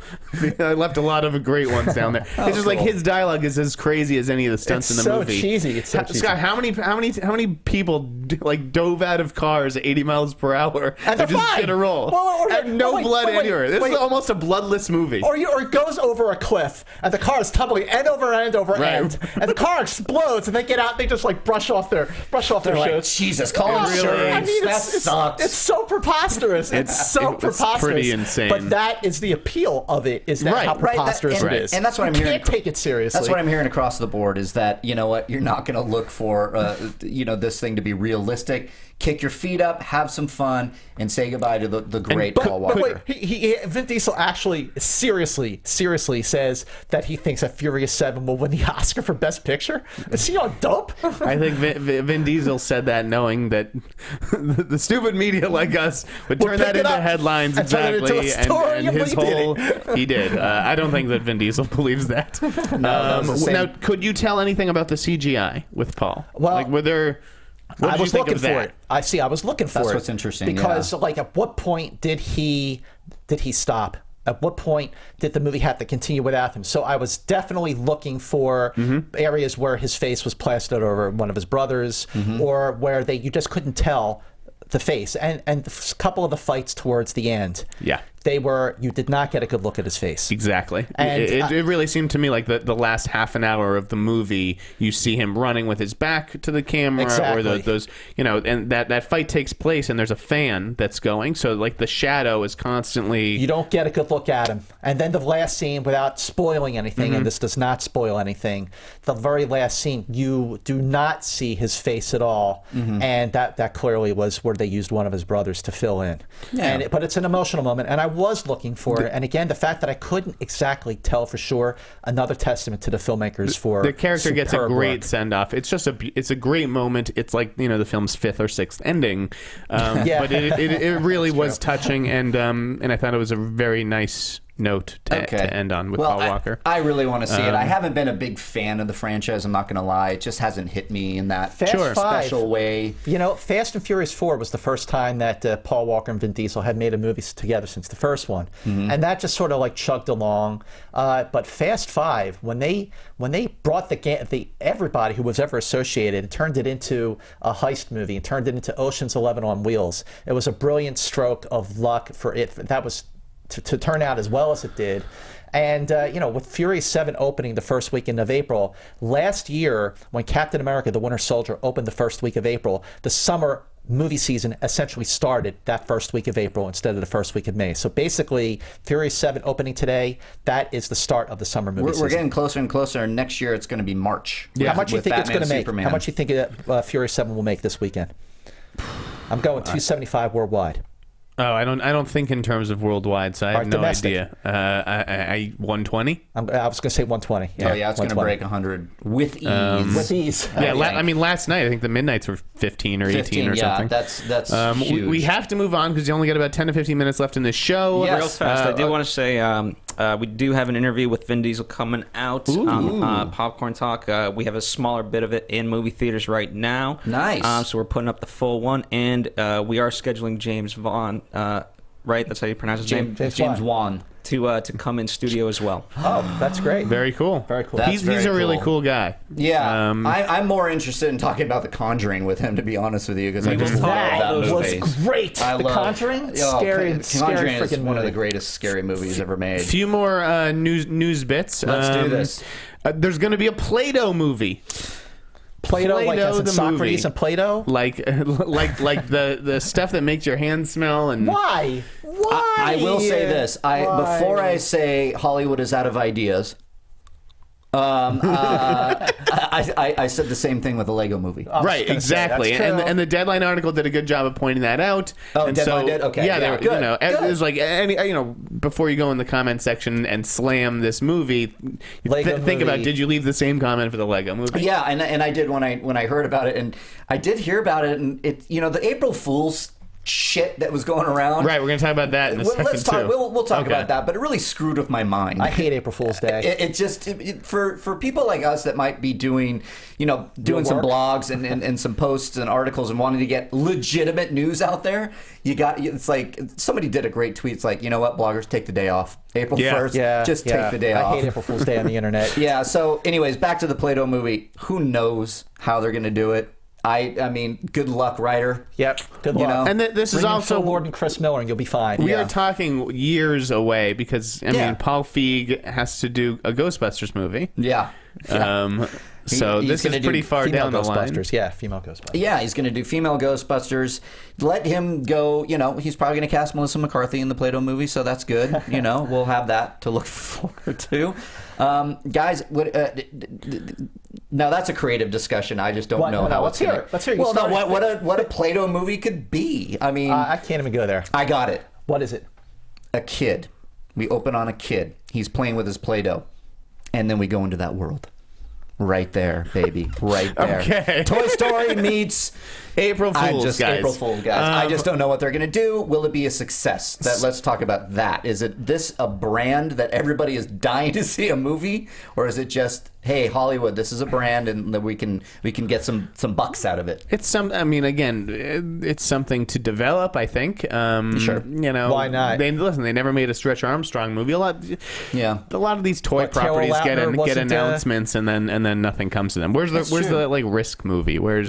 I left a lot of great ones down there. It's just like his dialogue is as crazy as any of the stunts in the movie. Cheesy. It's so cheesy. Scott, how many people dove out of cars at 80 miles per hour and just did a roll? And no blood anywhere. This is almost a bloodless movie. Or it goes over a cliff and the car is tumbling end over end end, and the car explodes and they get out. And they just like brush off their shirts. Jesus, call insurance. That sucks. It's so preposterous. It's preposterous. Pretty insane. But that is the appeal of it. Is that how preposterous it is? And that's what I'm hearing. You can't take it seriously. That's what I'm hearing across the board. Is that, you know what? You're not going to look for this thing to be realistic. Kick your feet up, have some fun, and say goodbye to the great Paul Walker. But Vin Diesel actually seriously says that he thinks that Furious 7 will win the Oscar for Best Picture. Is he on dope? I think Vin Diesel said that knowing that the stupid media like us would turn that into headlines exactly, and his whole he did. I don't think that Vin Diesel believes that. Now, could you tell anything about the CGI with Paul? Well, like, were there? I was looking for it. I was looking for it. That's what's interesting. Because, like, at what point did he stop? At what point did the movie have to continue without him? So I was definitely looking for areas where his face was plastered over one of his brothers, or where you just couldn't tell the face. And a couple of the fights towards the end. Yeah. You did not get a good look at his face. Exactly. And it really seemed to me like the last half an hour of the movie, you see him running with his back to the camera, or those, and that fight takes place and there's a fan that's going. So like the shadow is constantly. You don't get a good look at him. And then the last scene, without spoiling anything, and this does not spoil anything, the very last scene, you do not see his face at all. And that clearly was where they used one of his brothers to fill in. Yeah. But it's an emotional moment. And I was looking for it, and again, the fact that I couldn't exactly tell for sure, another testament to the filmmakers for the character gets a great work. send off. It's just a great moment. It's like the film's fifth or sixth ending, but it really was touching, and I thought it was a very nice note to end on with Paul Walker. I really want to see it. I haven't been a big fan of the franchise, I'm not going to lie. It just hasn't hit me in that special way. Fast and Furious 4 was the first time that Paul Walker and Vin Diesel had made a movie together since the first one. And that just sort of like chugged along. But Fast 5, when they brought the everybody who was ever associated and turned it into a heist movie and turned it into Ocean's 11 on wheels, it was a brilliant stroke of luck for it. That was to turn out as well as it did. And, with Furious 7 opening the first weekend of April, last year when Captain America, the Winter Soldier opened the first week of April, the summer movie season essentially started that first week of April instead of the first week of May. So basically, Furious 7 opening today, that is the start of the summer movie season. We're getting closer and closer. Next year, it's going to be March. Yeah. How much do you think it's going to make? How much do you think Furious 7 will make this weekend? I'm going 275 worldwide. Oh, I don't think in terms of worldwide, so I have no idea. I 120. I was going to say 120. Yeah, it's going to break 100 with ease. With ease. Yeah, last night I think the midnights were 15 or 18 or something. That's huge. We have to move on because you only got about 10 to 15 minutes left in this show. Yes. Real fast, I do want to say we do have an interview with Vin Diesel coming out. Popcorn Talk. We have a smaller bit of it in movie theaters right now. Nice. So we're putting up the full one, and we are scheduling James Vaughn. Right, that's how you pronounce his name. James Wan to come in studio as well. Oh, that's great. Very cool. Very cool. He's a really cool guy. Yeah, I'm more interested in talking about The Conjuring with him, to be honest with you, because I just love that movie. Was great. The Conjuring, scary is one of the greatest scary movies ever made. A few more news bits. Let's do this. There's going to be a Play-Doh movie. Play-Doh, like as in the Socrates movie. and Play-Doh? Like the stuff that makes your hands smell and Why? I will say this. Before I say Hollywood is out of ideas, I said the same thing with the Lego movie. Right, exactly. And the Deadline article did a good job of pointing that out. Oh, and Deadline did? Okay. Yeah, Good. it was like before you go in the comment section and slam this movie, think about, did you leave the same comment for the Lego movie? Yeah, and I did when I heard about it, and I did hear about it, and the April Fool's shit that was going around. Right, we're going to talk about that in a second too. We'll talk about that, but it really screwed with my mind. I hate April Fool's Day. It just for people like us that might be doing some blogs and some posts and articles and wanting to get legitimate news out there. It's like somebody did a great tweet. It's like, you know what, bloggers, take the day off. April 1st, just take the day off. I hate April Fool's Day on the internet. Yeah. So, anyways, back to the Play-Doh movie. Who knows how they're going to do it? I mean, good luck, writer. Yep, good luck. And this is also Phil Lord and Chris Miller, and you'll be fine. We are talking years away because Paul Feig has to do a Ghostbusters movie. Yeah. So this is pretty far down the line. Yeah, female Ghostbusters. Yeah, he's going to do female Ghostbusters. Let him go. He's probably going to cast Melissa McCarthy in the Play-Doh movie, so that's good. We'll have that to look forward to. Guys, now that's a creative discussion. I just don't know how. Let's hear it. Let's hear it. Well, no, what a Play-Doh movie could be. I mean, I can't even go there. I got it. What is it? A kid. We open on a kid. He's playing with his Play-Doh, and then we go into that world. Right there, baby. Right there. Okay. Toy Story meets April Fool's, guys. April Fool's, guys. I just don't know what they're going to do. Will it be a success? Let's talk about that. Is it this a brand that everybody is dying to see a movie, or is it just, hey, Hollywood, this is a brand, and we can get some bucks out of it? It's it's something to develop, I think. Sure. Why not? They never made a Stretch Armstrong movie. A lot of these toy properties get announcements and then nothing comes to them. Where's the like Risk movie? Right.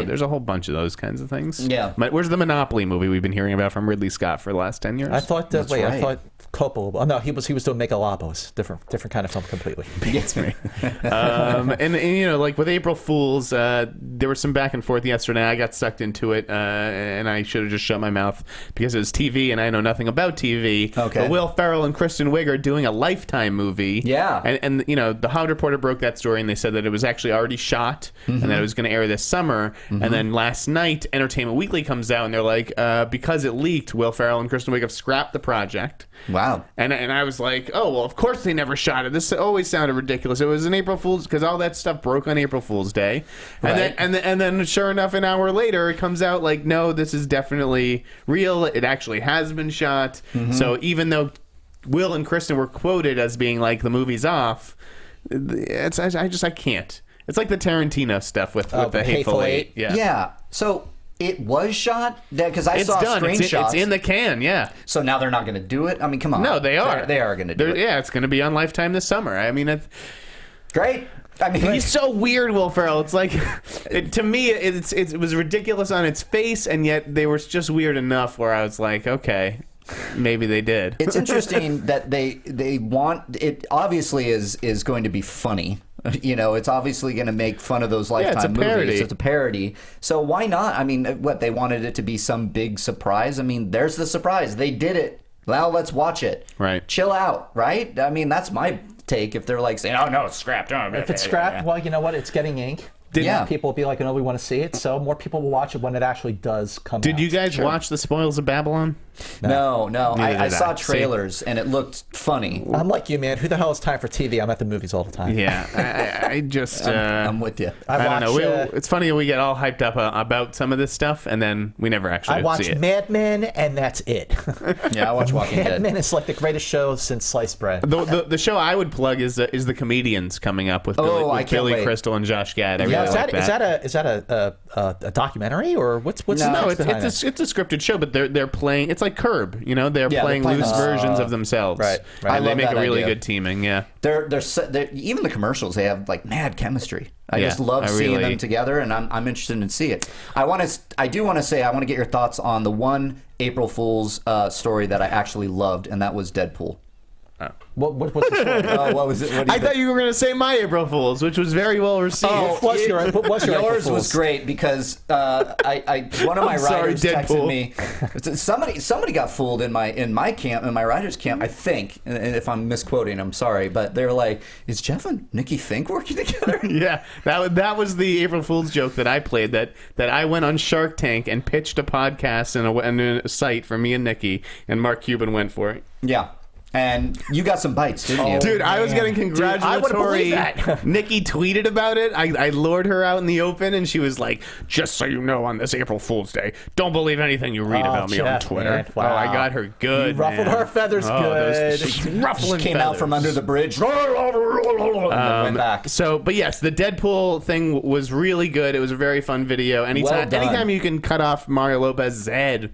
There's a whole bunch of those kinds of things. Yeah. Where's the Monopoly movie we've been hearing about from Ridley Scott for the last 10 years? I thought I thought Coppola. Oh, no, he was doing Megalobos. Different kind of film completely. Yes, right. and like with April Fools, there was some back and forth yesterday. I got sucked into it, and I should have just shut my mouth because it was TV, and I know nothing about TV. Okay. But Will Ferrell and Kristen Wiig are doing a Lifetime movie. Yeah. And the Hollywood Reporter broke that story, and they said that it was actually already shot, and that it was going to air this summer. And then last night, Entertainment Weekly comes out, and they're like, because it leaked, Will Ferrell and Kristen Wiig have scrapped the project. Wow. And I was like, oh, well, of course they never shot it. This always sounded ridiculous. It was an April Fool's, because all that stuff broke on April Fool's Day. Right. And then sure enough, an hour later, it comes out like, no, this is definitely real. It actually has been shot. So even though Will and Kristen were quoted as being like, the movie's off, I can't. It's like the Tarantino stuff with the Hateful Eight. Yeah. So it was shot? Because I saw screenshots. It's in the can, yeah. So now they're not going to do it? I mean, come on. No, they are. They are going to do it. Yeah, it's going to be on Lifetime this summer. I mean, great. I mean, he's so weird, Will Ferrell. It's like, to me, it was ridiculous on its face, and yet they were just weird enough where I was like, okay, maybe they did. It's interesting that they want it. Obviously, is going to be funny. It's obviously going to make fun of those Lifetime movies. It's a parody. So why not? I mean, they wanted it to be some big surprise. I mean, there's the surprise. They did it. Now let's watch it. Right. Chill out, right? I mean, that's my take. If they're like saying, oh, no, it's scrapped. Oh, if it's scrapped, well, you know what? It's getting ink. People will be like, we want to see it. So more people will watch it when it actually does come out. Did you guys watch The Spoils of Babylon? No. I saw trailers, and it looked funny. I'm like you, man. Who the hell has time for TV? I'm at the movies all the time. Yeah. I just... I'm with you. I don't know. It's funny we get all hyped up about some of this stuff, and then we never actually see it. I watch Mad Men, and that's it. Yeah, I watch Walking Dead. Mad Men is like the greatest show since sliced bread. The show I would plug is The Comedians coming up with Billy Crystal and Josh Gad. Is that a documentary or what's no? It's a scripted show, but they're playing. It's like Curb, they're playing loose versions of themselves. Right. And they make a really good teaming. Yeah. They're even the commercials. They have like mad chemistry. I just love seeing them together, and I'm interested to see it. I want to get your thoughts on the one April Fool's story that I actually loved, and that was Deadpool. What's the story? What was it? What I thought you were going to say my April Fool's, which was very well received. What was your yours was great because one of my writers texted me. Somebody got fooled in my camp, in my writers' camp, I think. And if I'm misquoting, I'm sorry, but they're like, "Is Jeff and Nikki Fink working together?" Yeah, that was the April Fool's joke that I played. That I went on Shark Tank and pitched a podcast and a site for me and Nikki, and Mark Cuban went for it. Yeah. And you got some bites, didn't you? Dude, I was getting congratulatory. Nikki tweeted about it. I lured her out in the open, and she was like, "Just so you know, on this April Fool's Day, don't believe anything you read about me on Twitter." Man. Wow. Oh, I got her good. You ruffled her feathers good. She came out from under the bridge. And went back. So, but yes, the Deadpool thing was really good. It was a very fun video. Anytime you can cut off Mario Lopez's head,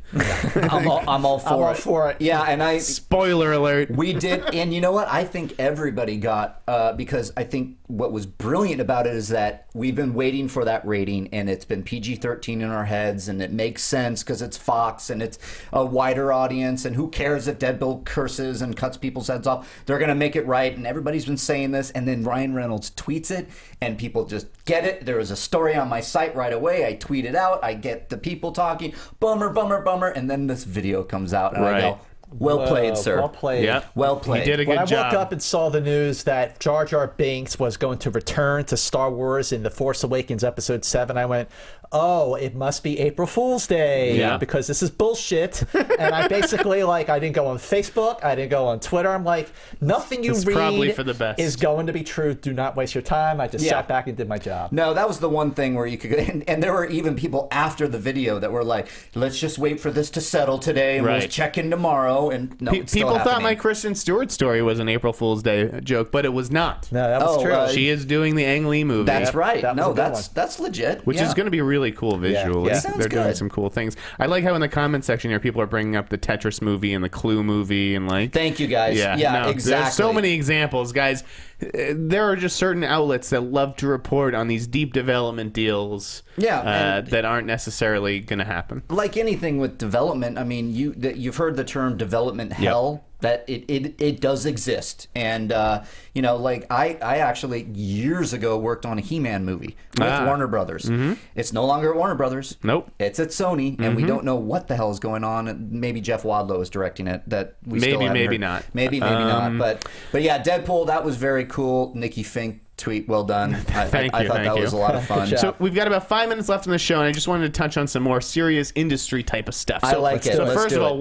I'm all for it. Yeah, and spoiler alert. We did, and you know what? I think everybody got, because I think what was brilliant about it is that we've been waiting for that rating, and it's been PG-13 in our heads, and it makes sense because it's Fox, and it's a wider audience, and who cares if Deadpool curses and cuts people's heads off? They're going to make it right, and everybody's been saying this, and then Ryan Reynolds tweets it, and people just get it. There was a story on my site right away. I tweet it out. I get the people talking, bummer, bummer, bummer, and then this video comes out, and I go, well played, sir. Well played. Yeah. Well played. He did a good job. When I woke up and saw the news that Jar Jar Binks was going to return to Star Wars in The Force Awakens Episode 7, I went, oh, it must be April Fool's Day because this is bullshit. And I basically, I didn't go on Facebook. I didn't go on Twitter. I'm like, nothing you read probably for the best. Is going to be true. Do not waste your time. I just sat back and did my job. No, that was the one thing where you could go, and there were even people after the video that were like, let's just wait for this to settle today, and we'll check in tomorrow. And no, people thought my Kristen Stewart story was an April Fool's Day joke, but it was not. No, that was true. She is doing the Ang Lee movie. That's right. That's legit. Which is going to be really cool visually. Yeah. They're doing some cool things. I like how in the comment section here people are bringing up the Tetris movie and the Clue movie and Thank you guys. Yeah, exactly. There's so many examples, guys. There are just certain outlets that love to report on these deep development deals that aren't necessarily going to happen. Like anything with development, I mean, you've heard the term development hell. That it does exist, and I actually years ago worked on a He-Man movie with Warner Brothers. Mm-hmm. It's no longer at Warner Brothers. Nope, it's at Sony, and we don't know what the hell is going on. Maybe Jeff Wadlow is directing it. That we maybe still haven't maybe heard. not. Maybe not. But yeah, Deadpool, that was very cool. Nikki Fink tweet, well done. I thought that was a lot of fun. So we've got about 5 minutes left in the show, and I just wanted to touch on some more serious industry type of stuff. I like it. So first of all,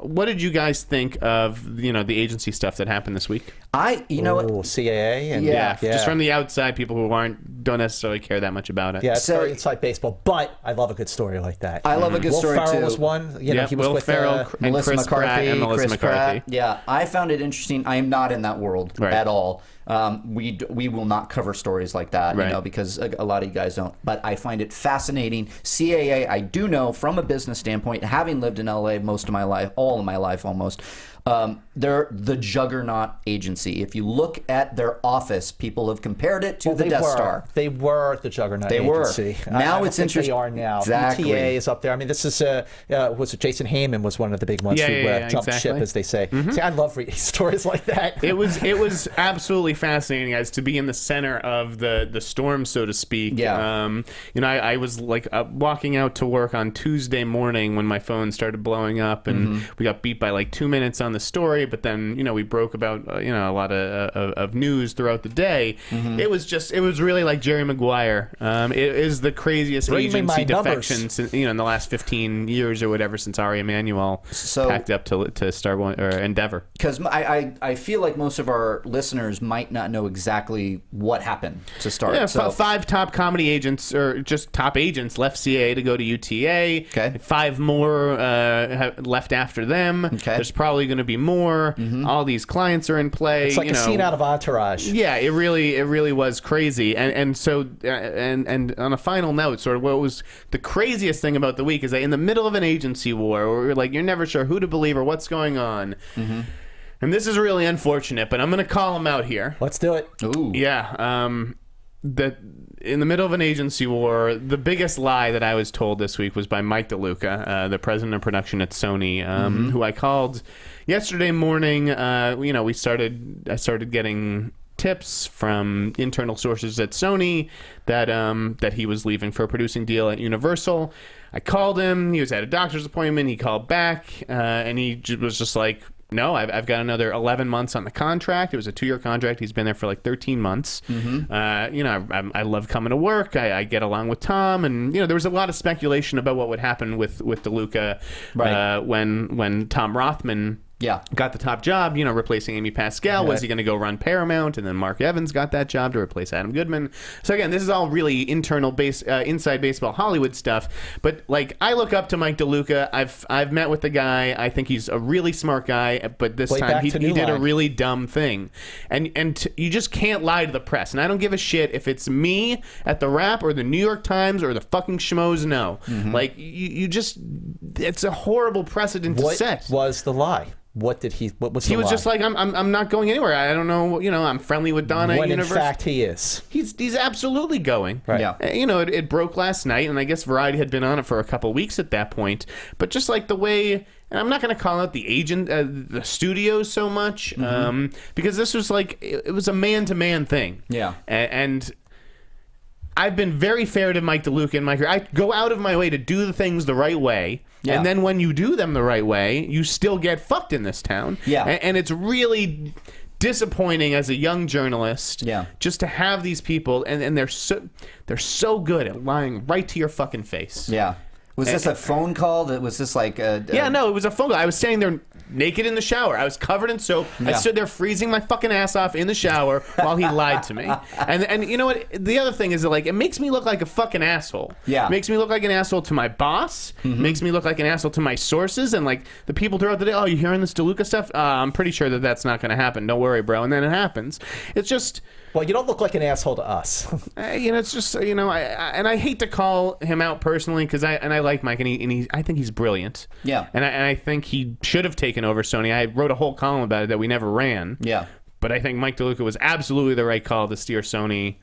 what did you guys think of the agency stuff that happened this week? CAA and just from the outside, people who don't necessarily care that much about it. Yeah, it's very inside baseball, but I love a good story like that. I love a good story Will Ferrell too. Was one. He was Will with Ferrell and Melissa Chris Pratt and Melissa McCarthy. Yeah, I found it interesting. I am not in that world at all. We will not cover stories like that, because a lot of you guys don't. But I find it fascinating. CAA, I do know from a business standpoint, having lived in LA most of my life, all of my life almost. They're the juggernaut agency. If you look at their office, people have compared it to the Death Star. They were the juggernaut agency. Now it's interesting. They are now. Exactly. ETA is up there. I mean, this is was it Jason Heyman was one of the big ones who jumped ship, as they say. Mm-hmm. See, I love reading stories like that. It was absolutely fascinating, guys, to be in the center of the storm, so to speak. Yeah. I was walking out to work on Tuesday morning when my phone started blowing up, and we got beat by 2 minutes on the story, but then we broke about a lot of news throughout the day. Mm-hmm. It was really like Jerry Maguire. It is the craziest agency defection since, in the last 15 years or whatever, since Ari Emanuel packed up to Star or Endeavor. Because I feel like most of our listeners might not know exactly what happened to start. Yeah, 5 top comedy agents, or just top agents, left CAA to go to UTA. Okay. 5 more left after them. Okay. There's probably going to be more. Mm-hmm. All these clients are in play. It's like a scene out of Entourage. Yeah, it really was crazy. And so on a final note, sort of what was the craziest thing about the week is that in the middle of an agency war, where you're never sure who to believe or what's going on. Mm-hmm. And this is really unfortunate, but I'm going to call them out here. Let's do it. Ooh. Yeah. in the middle of an agency war, the biggest lie that I was told this week was by Mike DeLuca, the president of production at Sony, who I called yesterday morning. I started getting tips from internal sources at Sony that he was leaving for a producing deal at Universal. I called him. He was at a doctor's appointment. He called back, and he was just like, no, I've got another 11 months on the contract. It was a 2-year contract. He's been there for like 13 months. I love coming to work. I get along with Tom. And, there was a lot of speculation about what would happen with DeLuca when Tom Rothman got the top job, replacing Amy Pascal. Right. Was he going to go run Paramount? And then Mark Evans got that job to replace Adam Goodman. So again, this is all really inside baseball Hollywood stuff. But like, I look up to Mike DeLuca. I've met with the guy. I think he's a really smart guy. But this time he did a really dumb thing, and you just can't lie to the press. And I don't give a shit if it's me at the Wrap or the New York Times or the fucking Schmoes know. Like you just, it's a horrible precedent to set. What was the lie? What was he the was lie? just like, I'm not going anywhere. I don't know, I'm friendly with Donna when at Universal. In fact he is. He's absolutely going. Right. Yeah. It broke last night, and I guess Variety had been on it for a couple weeks at that point. But just like the way, and I'm not going to call out the agent, the studios so much, because this was like, it was a man-to-man thing. Yeah. And I've been very fair to Mike DeLuca in my career. I go out of my way to do the things the right way. Yeah. And then when you do them the right way, you still get fucked in this town. Yeah. And it's really disappointing as a young journalist just to have these people, and they're so good at lying right to your fucking face. Yeah. Was this a phone call? Was this like a... Yeah, no, it was a phone call. I was standing there naked in the shower. I was covered in soap. I stood there freezing my fucking ass off in the shower while he lied to me. And you know what? The other thing is that, like, it makes me look like a fucking asshole. Yeah. It makes me look like an asshole to my boss. Makes me look like an asshole to my sources. And, like, the people throughout the day, oh, you hearing this DeLuca stuff? I'm pretty sure that's not going to happen. Don't worry, bro. And then it happens. It's just... Well, you don't look like an asshole to us. It's just, I hate to call him out personally because I like Mike, and I think he's brilliant. Yeah. And I think he should have taken over Sony. I wrote a whole column about it that we never ran. Yeah. But I think Mike DeLuca was absolutely the right call to steer Sony,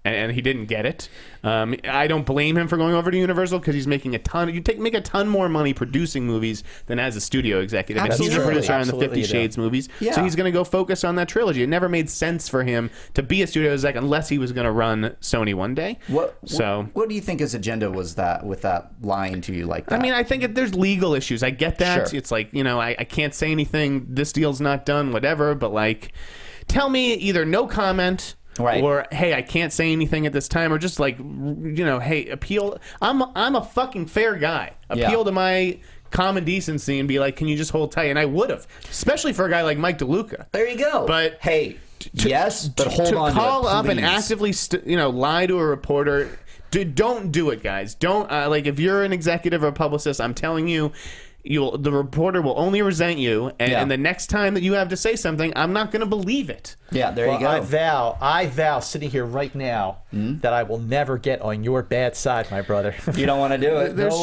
and he didn't get it. I don't blame him for going over to Universal because he's making a ton. You make a ton more money producing movies than as a studio executive. And he's a producer on the 50 Shades movies, so he's going to go focus on that trilogy. It never made sense for him to be a studio exec unless he was going to run Sony one day. What do you think his agenda was with that lying to you like that? I mean, I think there's legal issues. I get that. Sure. It's like, I can't say anything. This deal's not done, whatever. But like, tell me either no comment. Right. Or, hey, I can't say anything at this time, or just like, hey, appeal. I'm a fucking fair guy. Appeal to my common decency and be like, can you just hold tight? And I would have, especially for a guy like Mike DeLuca. There you go. But hey, yes, but hold on. To call up and actively, lie to a reporter. Don't do it, guys. Don't like if you're an executive or a publicist. I'm telling you. The reporter will only resent you, and the next time that you have to say something, I'm not going to believe it. Yeah, there you go. I vow, sitting here right now, that I will never get on your bad side, my brother. You don't want to do it. There's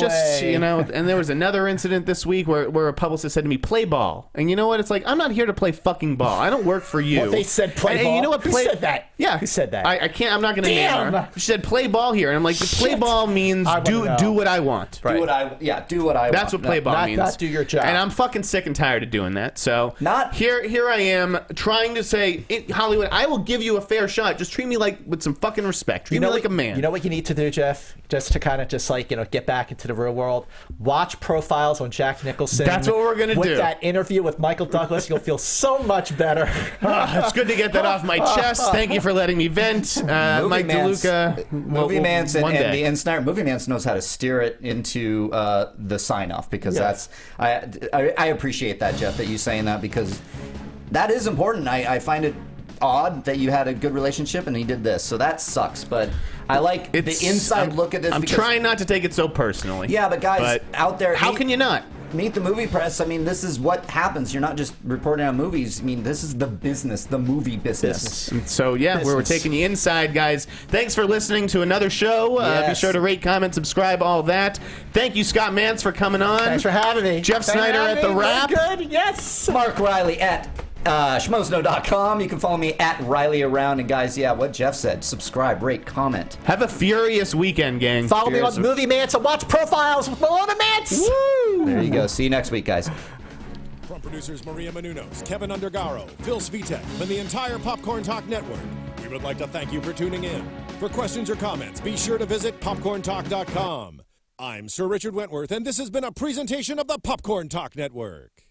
and there was another incident this week where a publicist said to me, "Play ball," and you know what? It's like, I'm not here to play fucking ball. I don't work for you. Well, they said play ball. And you know what? Who said that? Yeah, who said that? I can't. I'm not going to name her. She said play ball here, and I'm like, play ball means do what I want. Right. Do what I want. That's what play ball means. Not do your job. And I'm fucking sick and tired of doing that. So here I am trying to say, Hollywood, I will give you a fair shot. Just treat me with some fucking respect. Treat me like a man. You know what you need to do, Jeff? Just to kind of get back into the real world. Watch profiles on Jack Nicholson. That's what we're going to do. With that interview with Michael Douglas, you'll feel so much better. It's good to get that off my chest. Thank you for letting me vent. Mike DeLuca. Movie Mance and the Sneider. Movie Mance knows how to steer it into the sign-off because that's... I appreciate that, Jeff, that you saying that because that is important. I find it odd that you had a good relationship and he did this, so that sucks. But I like the inside look at this. I'm trying not to take it so personally. Yeah, but guys out there, how can you not? Meet the Movie Press. I mean, this is what happens. You're not just reporting on movies. I mean, this is the business, the movie business. So, we're taking you inside, guys. Thanks for listening to another show. Be sure to rate, comment, subscribe, all that. Thank you, Scott Mantz, for coming on. Thanks for having me. Jeff Sneider at The Wrap. Good, yes. Mark Reilly at schmozno.com. You can follow me at Riley Around. And guys, yeah, what Jeff said, subscribe, rate, comment. Have a furious weekend, gang. Follow me on Movie Mantz and watch profiles with Malona Mantz. Woo! There you go. See you next week, guys. From producers Maria Menounos, Kevin Undergaro, Phil Svitek, and the entire Popcorn Talk Network, we would like to thank you for tuning in. For questions or comments, be sure to visit popcorntalk.com. I'm Sir Richard Wentworth, and this has been a presentation of the Popcorn Talk Network.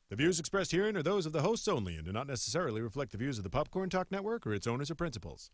The views expressed herein are those of the hosts only and do not necessarily reflect the views of the Popcorn Talk Network or its owners or principals.